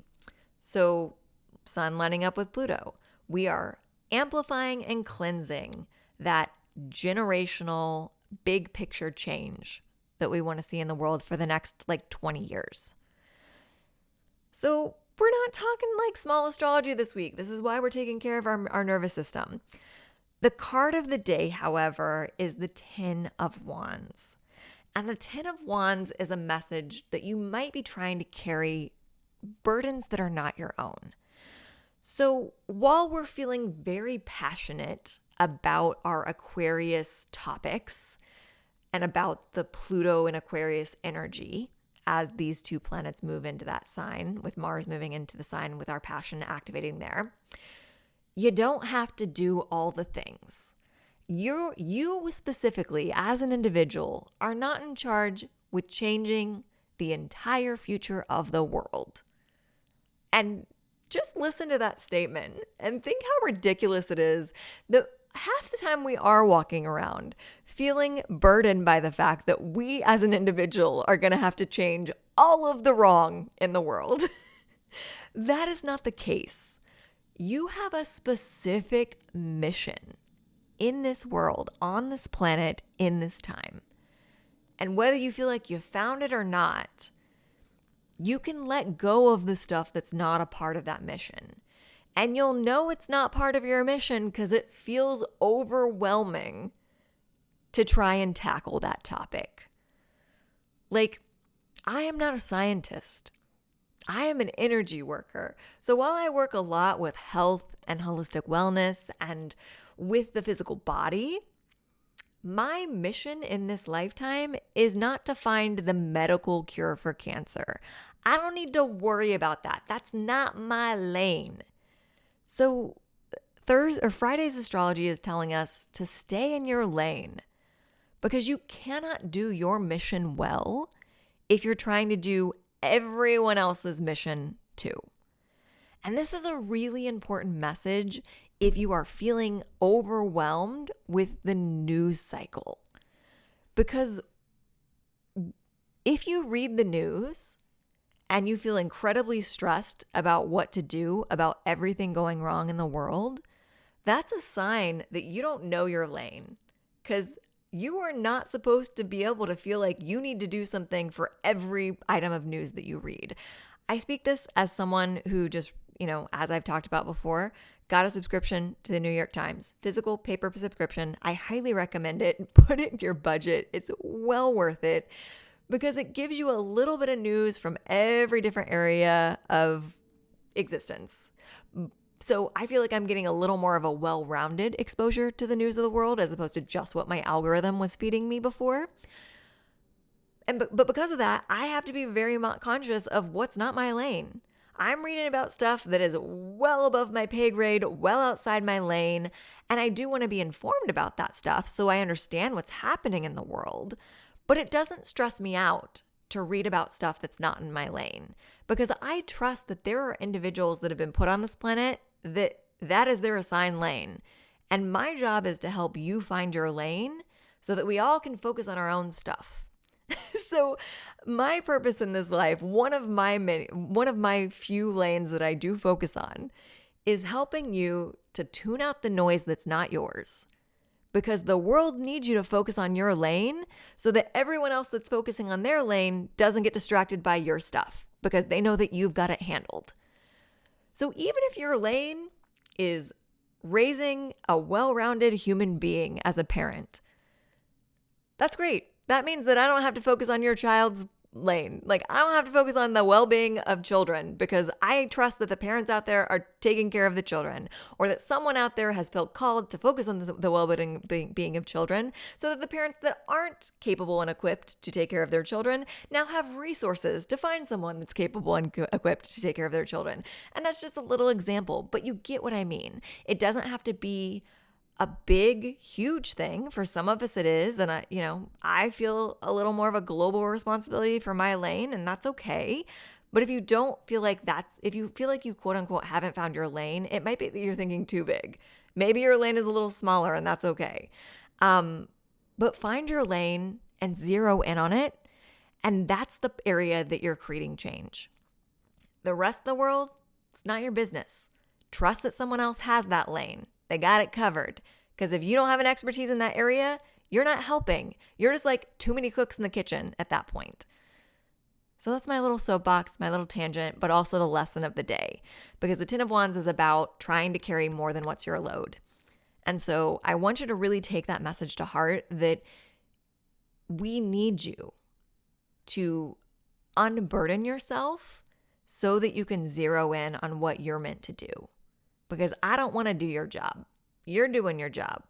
Speaker 1: So sun lining up with Pluto. We are amplifying and cleansing that generational big picture change that we want to see in the world for the next like 20 years. So we're not talking like small astrology this week. This is why we're taking care of our nervous system. The card of the day, however, is the 10 of Wands. And the 10 of Wands is a message that you might be trying to carry burdens that are not your own. So while we're feeling very passionate about our Aquarius topics and about the Pluto and Aquarius energy as these 2 planets move into that sign, with Mars moving into the sign with our passion activating there, you don't have to do all the things. You specifically as an individual are not in charge with changing the entire future of the world. And just listen to that statement and think how ridiculous it is that half the time we are walking around feeling burdened by the fact that we as an individual are going to have to change all of the wrong in the world. That is not the case. You have a specific mission in this world, on this planet, in this time. And whether you feel like you found it or not, you can let go of the stuff that's not a part of that mission. And you'll know it's not part of your mission because it feels overwhelming to try and tackle that topic. Like, I am not a scientist. I am an energy worker. So while I work a lot with health and holistic wellness and with the physical body, my mission in this lifetime is not to find the medical cure for cancer. I don't need to worry about that. That's not my lane. So Friday's astrology is telling us to stay in your lane because you cannot do your mission well if you're trying to do everyone else's mission too. And this is a really important message if you are feeling overwhelmed with the news cycle. Because if you read the news and you feel incredibly stressed about what to do about everything going wrong in the world, that's a sign that you don't know your lane. Because you are not supposed to be able to feel like you need to do something for every item of news that you read. I speak this as someone who just, as I've talked about before, got a subscription to the New York Times, physical paper subscription. I highly recommend it. Put it into your budget. It's well worth it because it gives you a little bit of news from every different area of existence. So I feel like I'm getting a little more of a well-rounded exposure to the news of the world as opposed to just what my algorithm was feeding me before. But because of that, I have to be very conscious of what's not my lane. I'm reading about stuff that is well above my pay grade, well outside my lane, and I do want to be informed about that stuff so I understand what's happening in the world. But it doesn't stress me out to read about stuff that's not in my lane, because I trust that there are individuals that have been put on this planet that is their assigned lane. And my job is to help you find your lane so that we all can focus on our own stuff. So my purpose in this life, one of my few lanes that I do focus on, is helping you to tune out the noise that's not yours. Because the world needs you to focus on your lane so that everyone else that's focusing on their lane doesn't get distracted by your stuff, because they know that you've got it handled. So even if your lane is raising a well-rounded human being as a parent, that's great. That means that I don't have to focus on your child's lane. Like, I don't have to focus on the well-being of children, because I trust that the parents out there are taking care of the children, or that someone out there has felt called to focus on the well-being of children, so that the parents that aren't capable and equipped to take care of their children now have resources to find someone that's capable and equipped to take care of their children. And that's just a little example, but you get what I mean. It doesn't have to be a big, huge thing. For some of us it is. And I feel a little more of a global responsibility for my lane, and that's okay. But if you feel like you quote unquote haven't found your lane, it might be that you're thinking too big. Maybe your lane is a little smaller, and that's okay. But find your lane and zero in on it. And that's the area that you're creating change. The rest of the world, it's not your business. Trust that someone else has that lane. They got it covered. Because if you don't have an expertise in that area, you're not helping. You're just like too many cooks in the kitchen at that point. So that's my little soapbox, my little tangent, but also the lesson of the day. Because the Ten of Wands is about trying to carry more than what's your load. And so I want you to really take that message to heart, that we need you to unburden yourself so that you can zero in on what you're meant to do. Because I don't want to do your job. You're doing your job.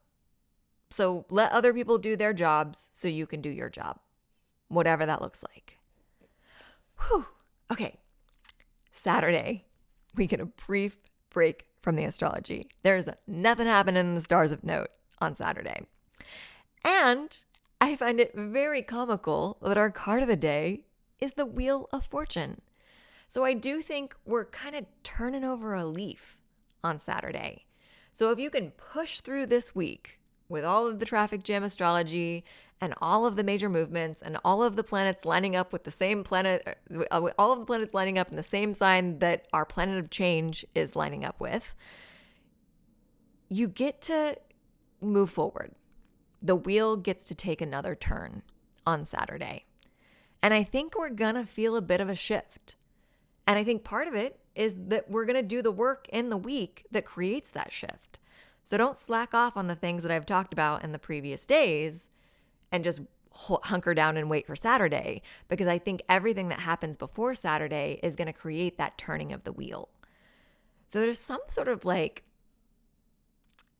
Speaker 1: So let other people do their jobs so you can do your job, whatever that looks like. Whew. Okay. Saturday, we get a brief break from the astrology. There's nothing happening in the stars of note on Saturday. And I find it very comical that our card of the day is the Wheel of Fortune. So I do think we're kind of turning over a leaf on Saturday. So if you can push through this week with all of the traffic jam astrology and all of the major movements and all of the planets lining up with the same planet, all of the planets lining up in the same sign that our planet of change is lining up with, you get to move forward. The wheel gets to take another turn on Saturday. And I think we're going to feel a bit of a shift. And I think part of it is that we're going to do the work in the week that creates that shift. So don't slack off on the things that I've talked about in the previous days and just hunker down and wait for Saturday, because I think everything that happens before Saturday is going to create that turning of the wheel. So there's some sort of like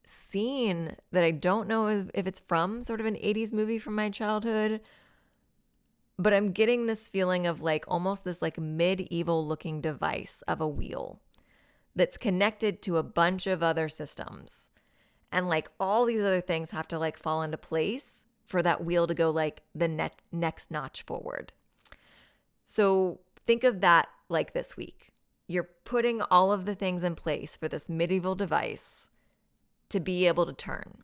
Speaker 1: scene that I don't know if it's from sort of an 80s movie from my childhood, but I'm getting this feeling of like almost this like medieval looking device of a wheel that's connected to a bunch of other systems. And like all these other things have to like fall into place for that wheel to go like the next notch forward. So think of that like this week. You're putting all of the things in place for this medieval device to be able to turn.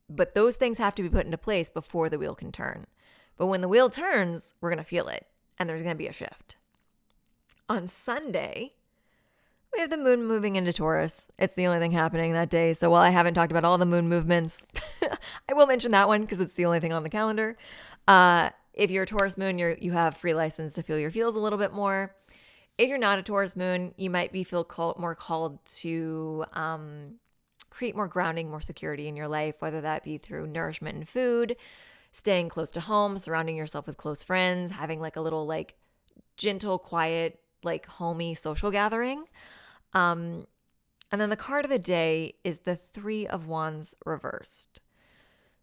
Speaker 1: But those things have to be put into place before the wheel can turn. But when the wheel turns, we're going to feel it, and there's going to be a shift. On Sunday, we have the moon moving into Taurus. It's the only thing happening that day. So while I haven't talked about all the moon movements, I will mention that one because it's the only thing on the calendar. If you're a Taurus moon, you have free license to feel your feels a little bit more. If you're not a Taurus moon, you might be more called to create more grounding, more security in your life, whether that be through nourishment and food, staying close to home, surrounding yourself with close friends, having like a little like gentle, quiet, like homey social gathering. And then the card of the day is the Three of Wands reversed.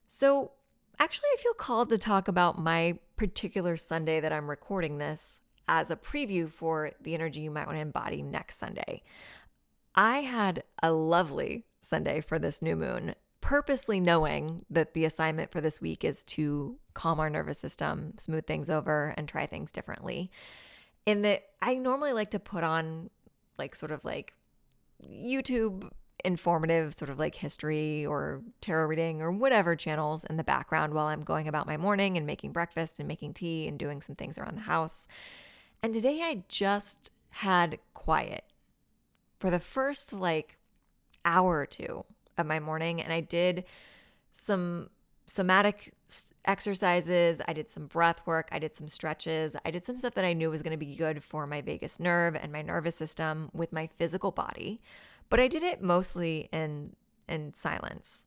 Speaker 1: So actually I feel called to talk about my particular Sunday that I'm recording this as a preview for the energy you might want to embody next Sunday. I had a lovely Sunday for this new moon, purposely knowing that the assignment for this week is to calm our nervous system, smooth things over, and try things differently. In that I normally like to put on sort of YouTube informative sort of history or tarot reading or whatever channels in the background while I'm going about my morning and making breakfast and making tea and doing some things around the house. And today I just had quiet for the first hour or two of my morning, and I did some somatic exercises. I did some breath work. I did some stretches. I did some stuff that I knew was going to be good for my vagus nerve and my nervous system with my physical body. But I did it mostly in silence.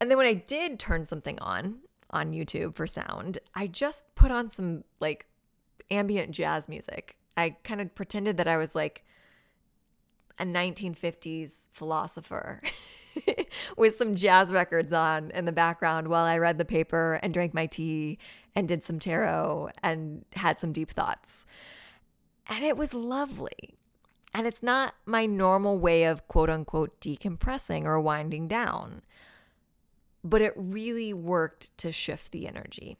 Speaker 1: And then when I did turn something on YouTube for sound, I just put on some ambient jazz music. I kind of pretended that I was a 1950s philosopher with some jazz records on in the background while I read the paper and drank my tea and did some tarot and had some deep thoughts. And it was lovely. And it's not my normal way of quote unquote decompressing or winding down, but it really worked to shift the energy.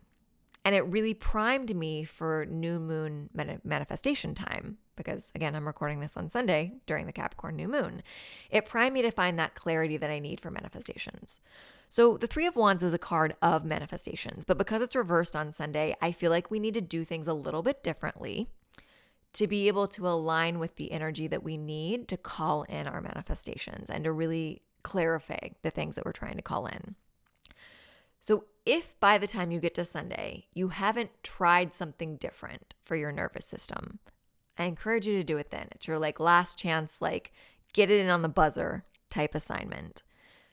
Speaker 1: And it really primed me for new moon manifestation time because, again, I'm recording this on Sunday during the Capricorn new moon. It primed me to find that clarity that I need for manifestations. So the Three of Wands is a card of manifestations, but because it's reversed on Sunday, I feel like we need to do things a little bit differently to be able to align with the energy that we need to call in our manifestations and to really clarify the things that we're trying to call in. So if by the time you get to Sunday, you haven't tried something different for your nervous system, I encourage you to do it then. It's your last chance, get it in on the buzzer type assignment.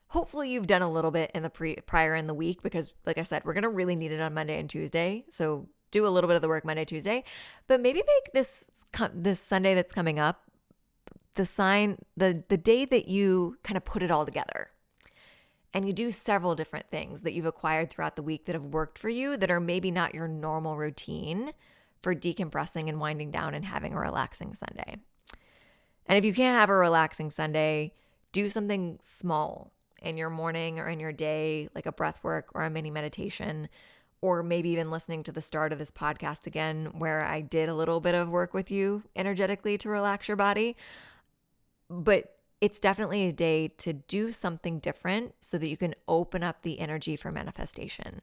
Speaker 1: Hopefully you've done a little bit in the prior in the week because like I said, we're going to really need it on Monday and Tuesday. So do a little bit of the work Monday, Tuesday, but maybe make this Sunday that's coming up the day that you kind of put it all together. And you do several different things that you've acquired throughout the week that have worked for you that are maybe not your normal routine for decompressing and winding down and having a relaxing Sunday. And if you can't have a relaxing Sunday, do something small in your morning or in your day, like a breath work or a mini meditation, or maybe even listening to the start of this podcast again, where I did a little bit of work with you energetically to relax your body. But it's definitely a day to do something different so that you can open up the energy for manifestation.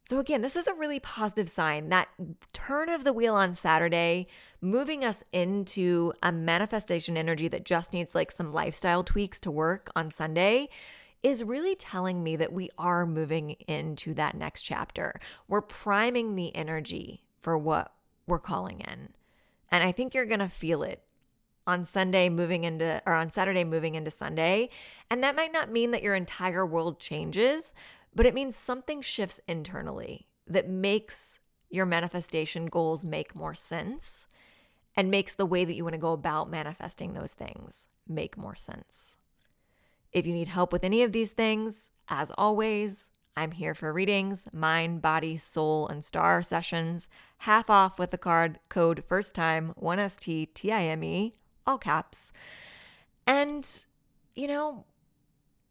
Speaker 1: So again, this is a really positive sign. That turn of the wheel on Saturday, moving us into a manifestation energy that just needs some lifestyle tweaks to work on Sunday, is really telling me that we are moving into that next chapter. We're priming the energy for what we're calling in. And I think you're going to feel it on Saturday moving into Sunday. And that might not mean that your entire world changes, but it means something shifts internally that makes your manifestation goals make more sense and makes the way that you want to go about manifesting those things make more sense. If you need help with any of these things, as always, I'm here for readings, mind, body, soul, and star sessions, half off with the code first time, 1STTIME, all caps. And,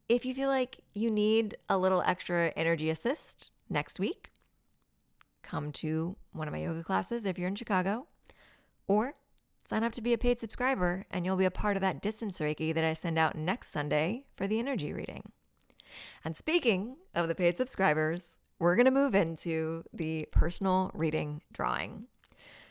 Speaker 1: if you feel like you need a little extra energy assist next week, come to one of my yoga classes if you're in Chicago, or sign up to be a paid subscriber and you'll be a part of that distance Reiki that I send out next Sunday for the energy reading. And speaking of the paid subscribers, we're going to move into the personal reading drawing.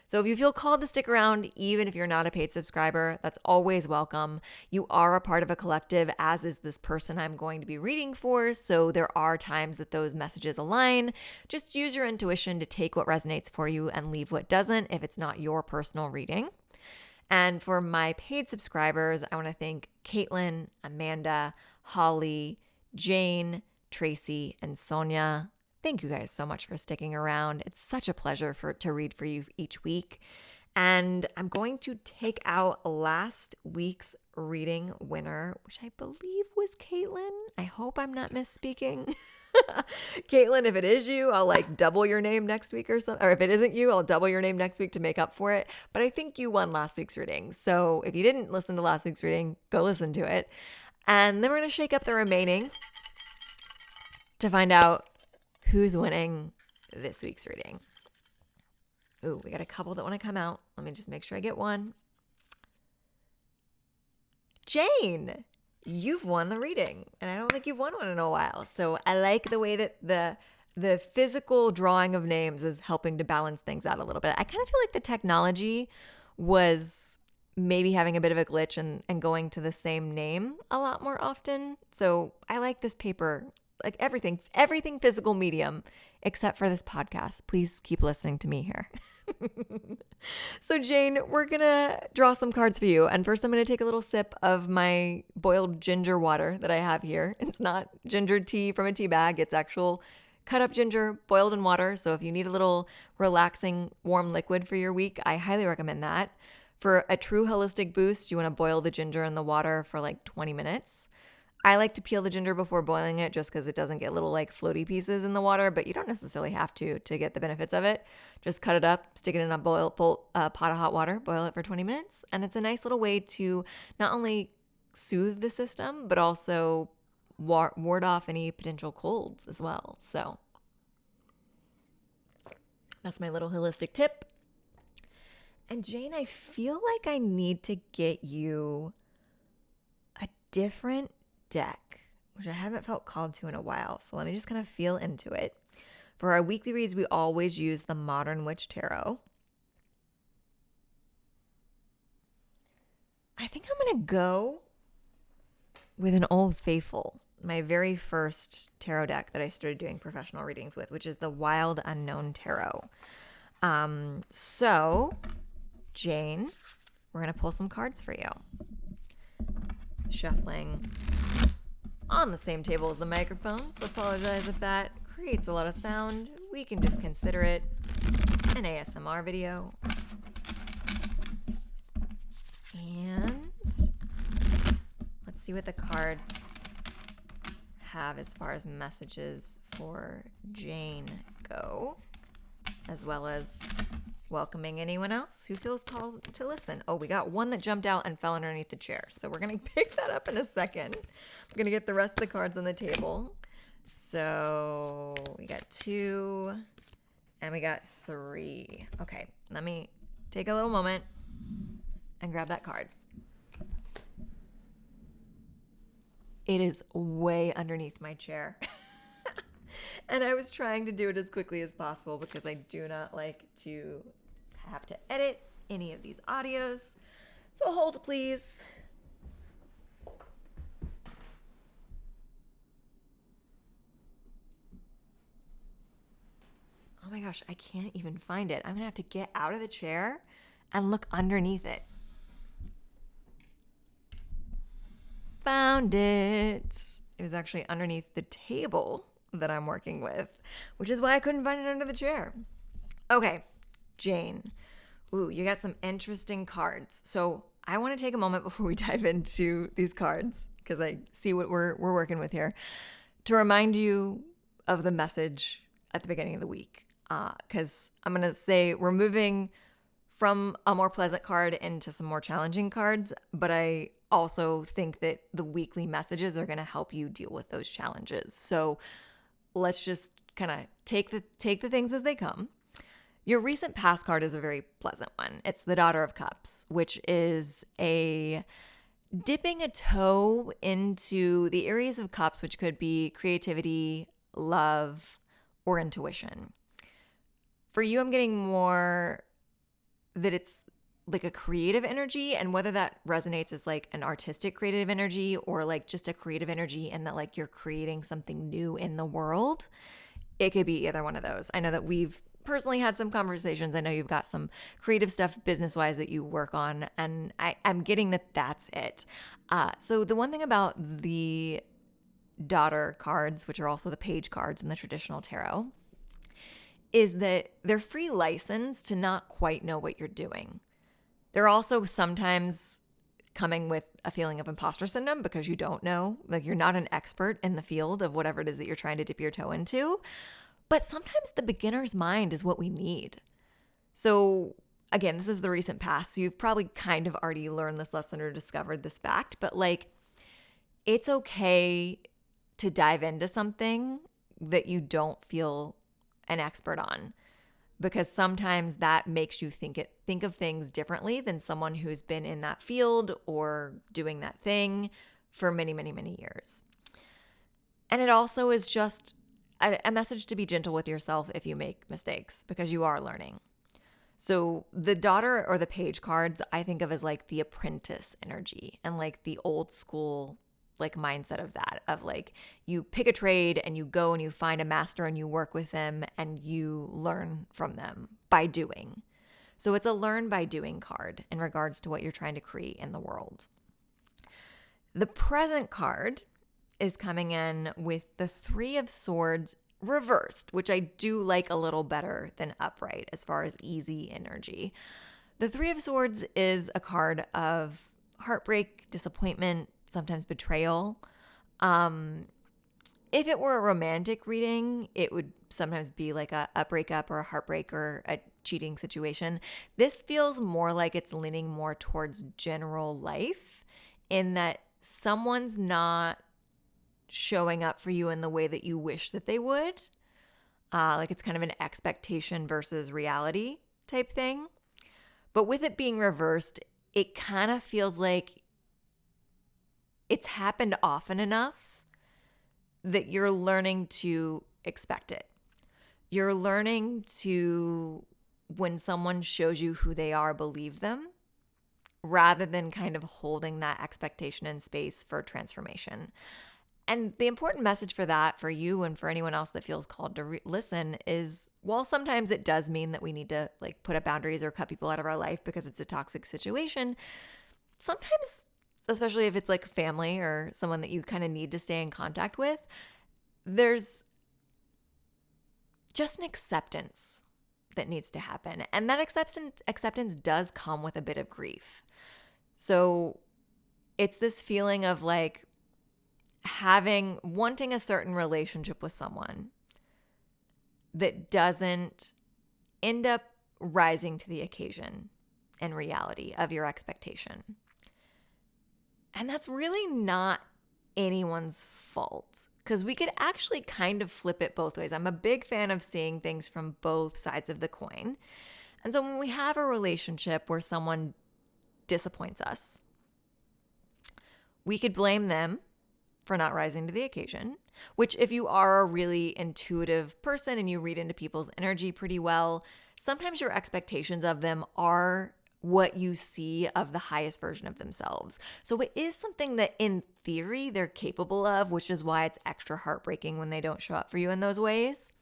Speaker 1: So if you feel called to stick around, even if you're not a paid subscriber, that's always welcome. You are a part of a collective, as is this person I'm going to be reading for. So there are times that those messages align. Just use your intuition to take what resonates for you and leave what doesn't if it's not your personal reading. And for my paid subscribers, I want to thank Caitlin, Amanda, Holly, Jane, Tracy, and Sonia. Thank you guys so much for sticking around. It's such a pleasure to read for you each week. And I'm going to take out last week's reading winner, which I believe was Caitlin. I hope I'm not misspeaking. Caitlin, if it is you, I'll like double your name next week or something. Or if it isn't you, I'll double your name next week to make up for it. But I think you won last week's reading. So if you didn't listen to last week's reading, go listen to it. And then we're going to shake up the remaining to find out who's winning this week's reading. Ooh, we got a couple that want to come out. Let me just make sure I get one. Jane, you've won the reading, and I don't think you've won one in a while. So I like the way that the physical drawing of names is helping to balance things out a little bit. I kind of feel like the technology was maybe having a bit of a glitch and going to the same name a lot more often. So I like this paper, like everything physical medium, except for this podcast. Please keep listening to me here. So Jane, we're going to draw some cards for you. And first I'm going to take a little sip of my boiled ginger water that I have here. It's not ginger tea from a tea bag. It's actual cut up ginger boiled in water. So if you need a little relaxing warm liquid for your week, I highly recommend that. For a true holistic boost, you want to boil the ginger in the water for like 20 minutes. I like to peel the ginger before boiling it just because it doesn't get little like floaty pieces in the water, but you don't necessarily have to get the benefits of it. Just cut it up, stick it in a pot of hot water, boil it for 20 minutes. And it's a nice little way to not only soothe the system, but also ward off any potential colds as well. So that's my little holistic tip. And Jane, I feel like I need to get you a different deck, which I haven't felt called to in a while. So let me just kind of feel into it. For our weekly reads, we always use the Modern Witch Tarot. I think I'm going to go with an Old Faithful, my very first tarot deck that I started doing professional readings with, which is the Wild Unknown Tarot. So, Jane, we're going to pull some cards for you. Shuffling on the same table as the microphone, so apologize if that creates a lot of sound. We can just consider it an ASMR video. And let's see what the cards have as far as messages for Jane go, as well as welcoming anyone else who feels called to listen. Oh, we got one that jumped out and fell underneath the chair. So we're going to pick that up in a second. I'm going to get the rest of the cards on the table. So we got 2 and we got 3. Okay, let me take a little moment and grab that card. It is way underneath my chair. And I was trying to do it as quickly as possible because I do not like to have to edit any of these audios. So hold, please. Oh my gosh, I can't even find it. I'm going to have to get out of the chair and look underneath it. Found it. It was actually underneath the table that I'm working with, which is why I couldn't find it under the chair. Okay, Jane. Ooh, you got some interesting cards. So I want to take a moment before we dive into these cards, because I see what we're working with here, to remind you of the message at the beginning of the week. Because I'm going to say we're moving from a more pleasant card into some more challenging cards, but I also think that the weekly messages are going to help you deal with those challenges. So let's just kind of take the things as they come. Your recent past card is a very pleasant one. It's the Daughter of Cups, which is a dipping a toe into the areas of cups, which could be creativity, love, or intuition. For you, I'm getting more that it's like a creative energy, and whether that resonates as like an artistic creative energy or like just a creative energy and that like you're creating something new in the world, it could be either one of those. I know that we've personally had some conversations. I know you've got some creative stuff business-wise that you work on, and I'm getting that that's it. So the one thing about the daughter cards, which are also the page cards in the traditional tarot, is that they're free license to not quite know what you're doing. They're also sometimes coming with a feeling of imposter syndrome because you don't know, like you're not an expert in the field of whatever it is that you're trying to dip your toe into. But sometimes the beginner's mind is what we need. So again, this is the recent past. So you've probably kind of already learned this lesson or discovered this fact, but like it's okay to dive into something that you don't feel an expert on, because sometimes that makes you think of things differently than someone who's been in that field or doing that thing for many, many, many years. And it also is just a message to be gentle with yourself if you make mistakes, because you are learning. So the daughter or the page cards I think of as like the apprentice energy and like the old school like mindset of that, of like you pick a trade and you go and you find a master and you work with them and you learn from them by doing. So it's a learn by doing card in regards to what you're trying to create in the world. The present card is coming in with the Three of Swords reversed, which I do like a little better than upright as far as easy energy. The Three of Swords is a card of heartbreak, disappointment, sometimes betrayal. If it were a romantic reading, it would sometimes be like a breakup or a heartbreak or a cheating situation. This feels more like it's leaning more towards general life, in that someone's not showing up for you in the way that you wish that they would. Like it's kind of an expectation versus reality type thing. But with it being reversed, it kind of feels like it's happened often enough that you're learning to expect it. You're learning to, when someone shows you who they are, believe them, rather than kind of holding that expectation in space for transformation. And the important message for that, for you and for anyone else that feels called to listen, is while sometimes it does mean that we need to like put up boundaries or cut people out of our life because it's a toxic situation, sometimes, especially if it's like family or someone that you kind of need to stay in contact with, there's just an acceptance that needs to happen. And that acceptance does come with a bit of grief. So it's this feeling of like wanting a certain relationship with someone that doesn't end up rising to the occasion and reality of your expectation. And that's really not anyone's fault, because we could actually kind of flip it both ways. I'm a big fan of seeing things from both sides of the coin. And so when we have a relationship where someone disappoints us, we could blame them for not rising to the occasion, which if you are a really intuitive person and you read into people's energy pretty well, sometimes your expectations of them are what you see of the highest version of themselves. So it is something that in theory they're capable of, which is why it's extra heartbreaking when they don't show up for you in those ways.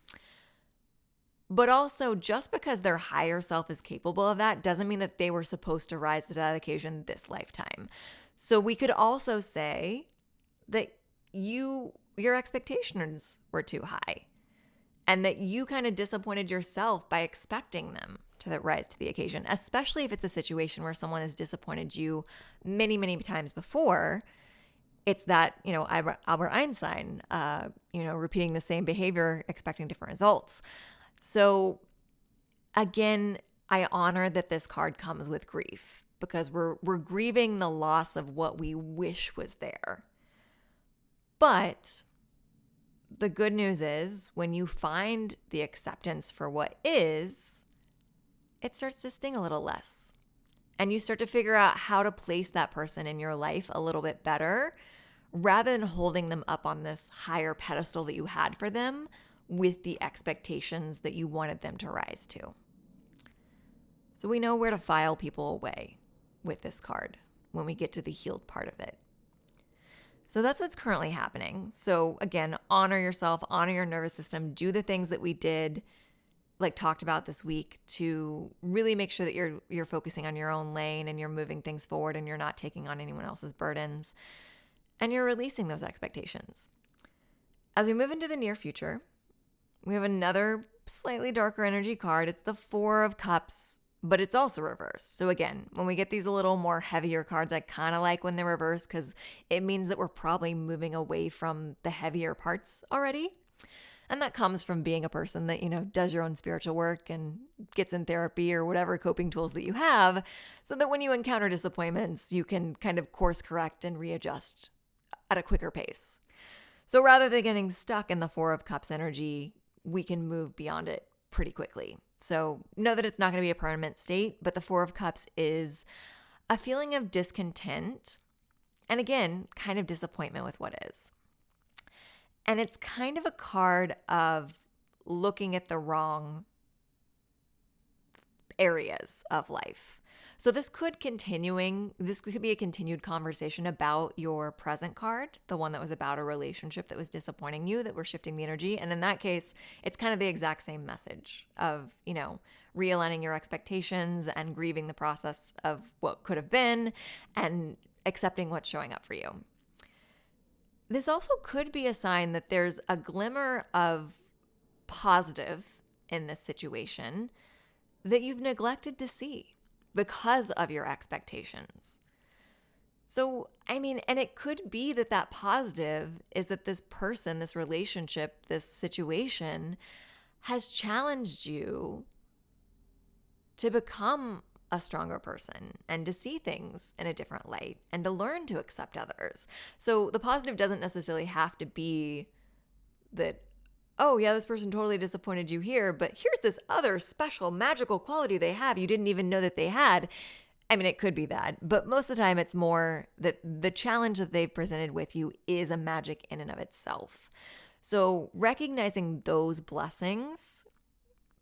Speaker 1: But also, just because their higher self is capable of that doesn't mean that they were supposed to rise to that occasion this lifetime. So we could also say that your expectations were too high and that you kind of disappointed yourself by expecting them to rise to the occasion, especially if it's a situation where someone has disappointed you many, many times before. It's that, Albert Einstein, repeating the same behavior, expecting different results. So again, I honor that this card comes with grief, because we're grieving the loss of what we wish was there. But the good news is when you find the acceptance for what is, it starts to sting a little less. And you start to figure out how to place that person in your life a little bit better, rather than holding them up on this higher pedestal that you had for them with the expectations that you wanted them to rise to. So we know where to file people away with this card when we get to the healed part of it. So that's what's currently happening. So again, honor yourself, honor your nervous system, do the things that we did, like talked about this week, to really make sure that you're focusing on your own lane and you're moving things forward and you're not taking on anyone else's burdens and you're releasing those expectations. As we move into the near future, we have another slightly darker energy card. It's the Four of Cups, but it's also reversed. So again, when we get these a little more heavier cards, I kind of like when they're reversed because it means that we're probably moving away from the heavier parts already. And that comes from being a person that, does your own spiritual work and gets in therapy or whatever coping tools that you have, so that when you encounter disappointments, you can kind of course correct and readjust at a quicker pace. So rather than getting stuck in the Four of Cups energy, we can move beyond it pretty quickly. So know that it's not going to be a permanent state, but the Four of Cups is a feeling of discontent and, again, kind of disappointment with what is. And it's kind of a card of looking at the wrong areas of life. So this could be a continued conversation about your present card, the one that was about a relationship that was disappointing you, that we're shifting the energy. And in that case, it's kind of the exact same message of, realigning your expectations and grieving the process of what could have been and accepting what's showing up for you. This also could be a sign that there's a glimmer of positive in this situation that you've neglected to see because of your expectations. So, and it could be that positive is that this person, this relationship, this situation has challenged you to become a stronger person and to see things in a different light and to learn to accept others. So the positive doesn't necessarily have to be that, oh yeah, this person totally disappointed you here, but here's this other special magical quality they have you didn't even know that they had. It could be that, but most of the time it's more that the challenge that they've presented with you is a magic in and of itself. So recognizing those blessings,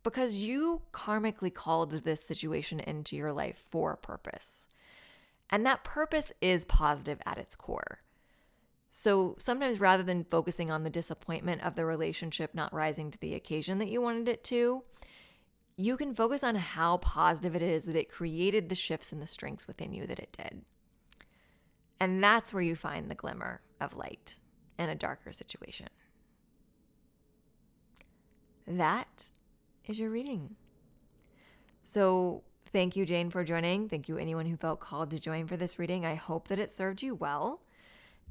Speaker 1: because you karmically called this situation into your life for a purpose. And that purpose is positive at its core. So sometimes rather than focusing on the disappointment of the relationship not rising to the occasion that you wanted it to, you can focus on how positive it is that it created the shifts and the strengths within you that it did. And that's where you find the glimmer of light in a darker situation. That is your reading. So thank you, Jane, for joining. Thank you, anyone who felt called to join for this reading. I hope that it served you well.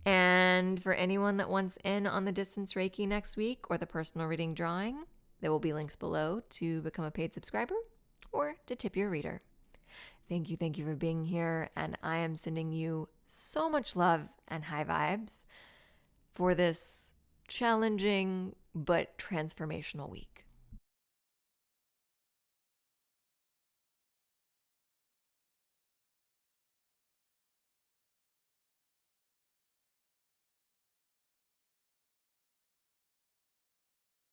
Speaker 1: And for anyone that wants in on the distance Reiki next week or the personal reading drawing, there will be links below to become a paid subscriber or to tip your reader. Thank you for being here. And I am sending you so much love and high vibes for this challenging but transformational week.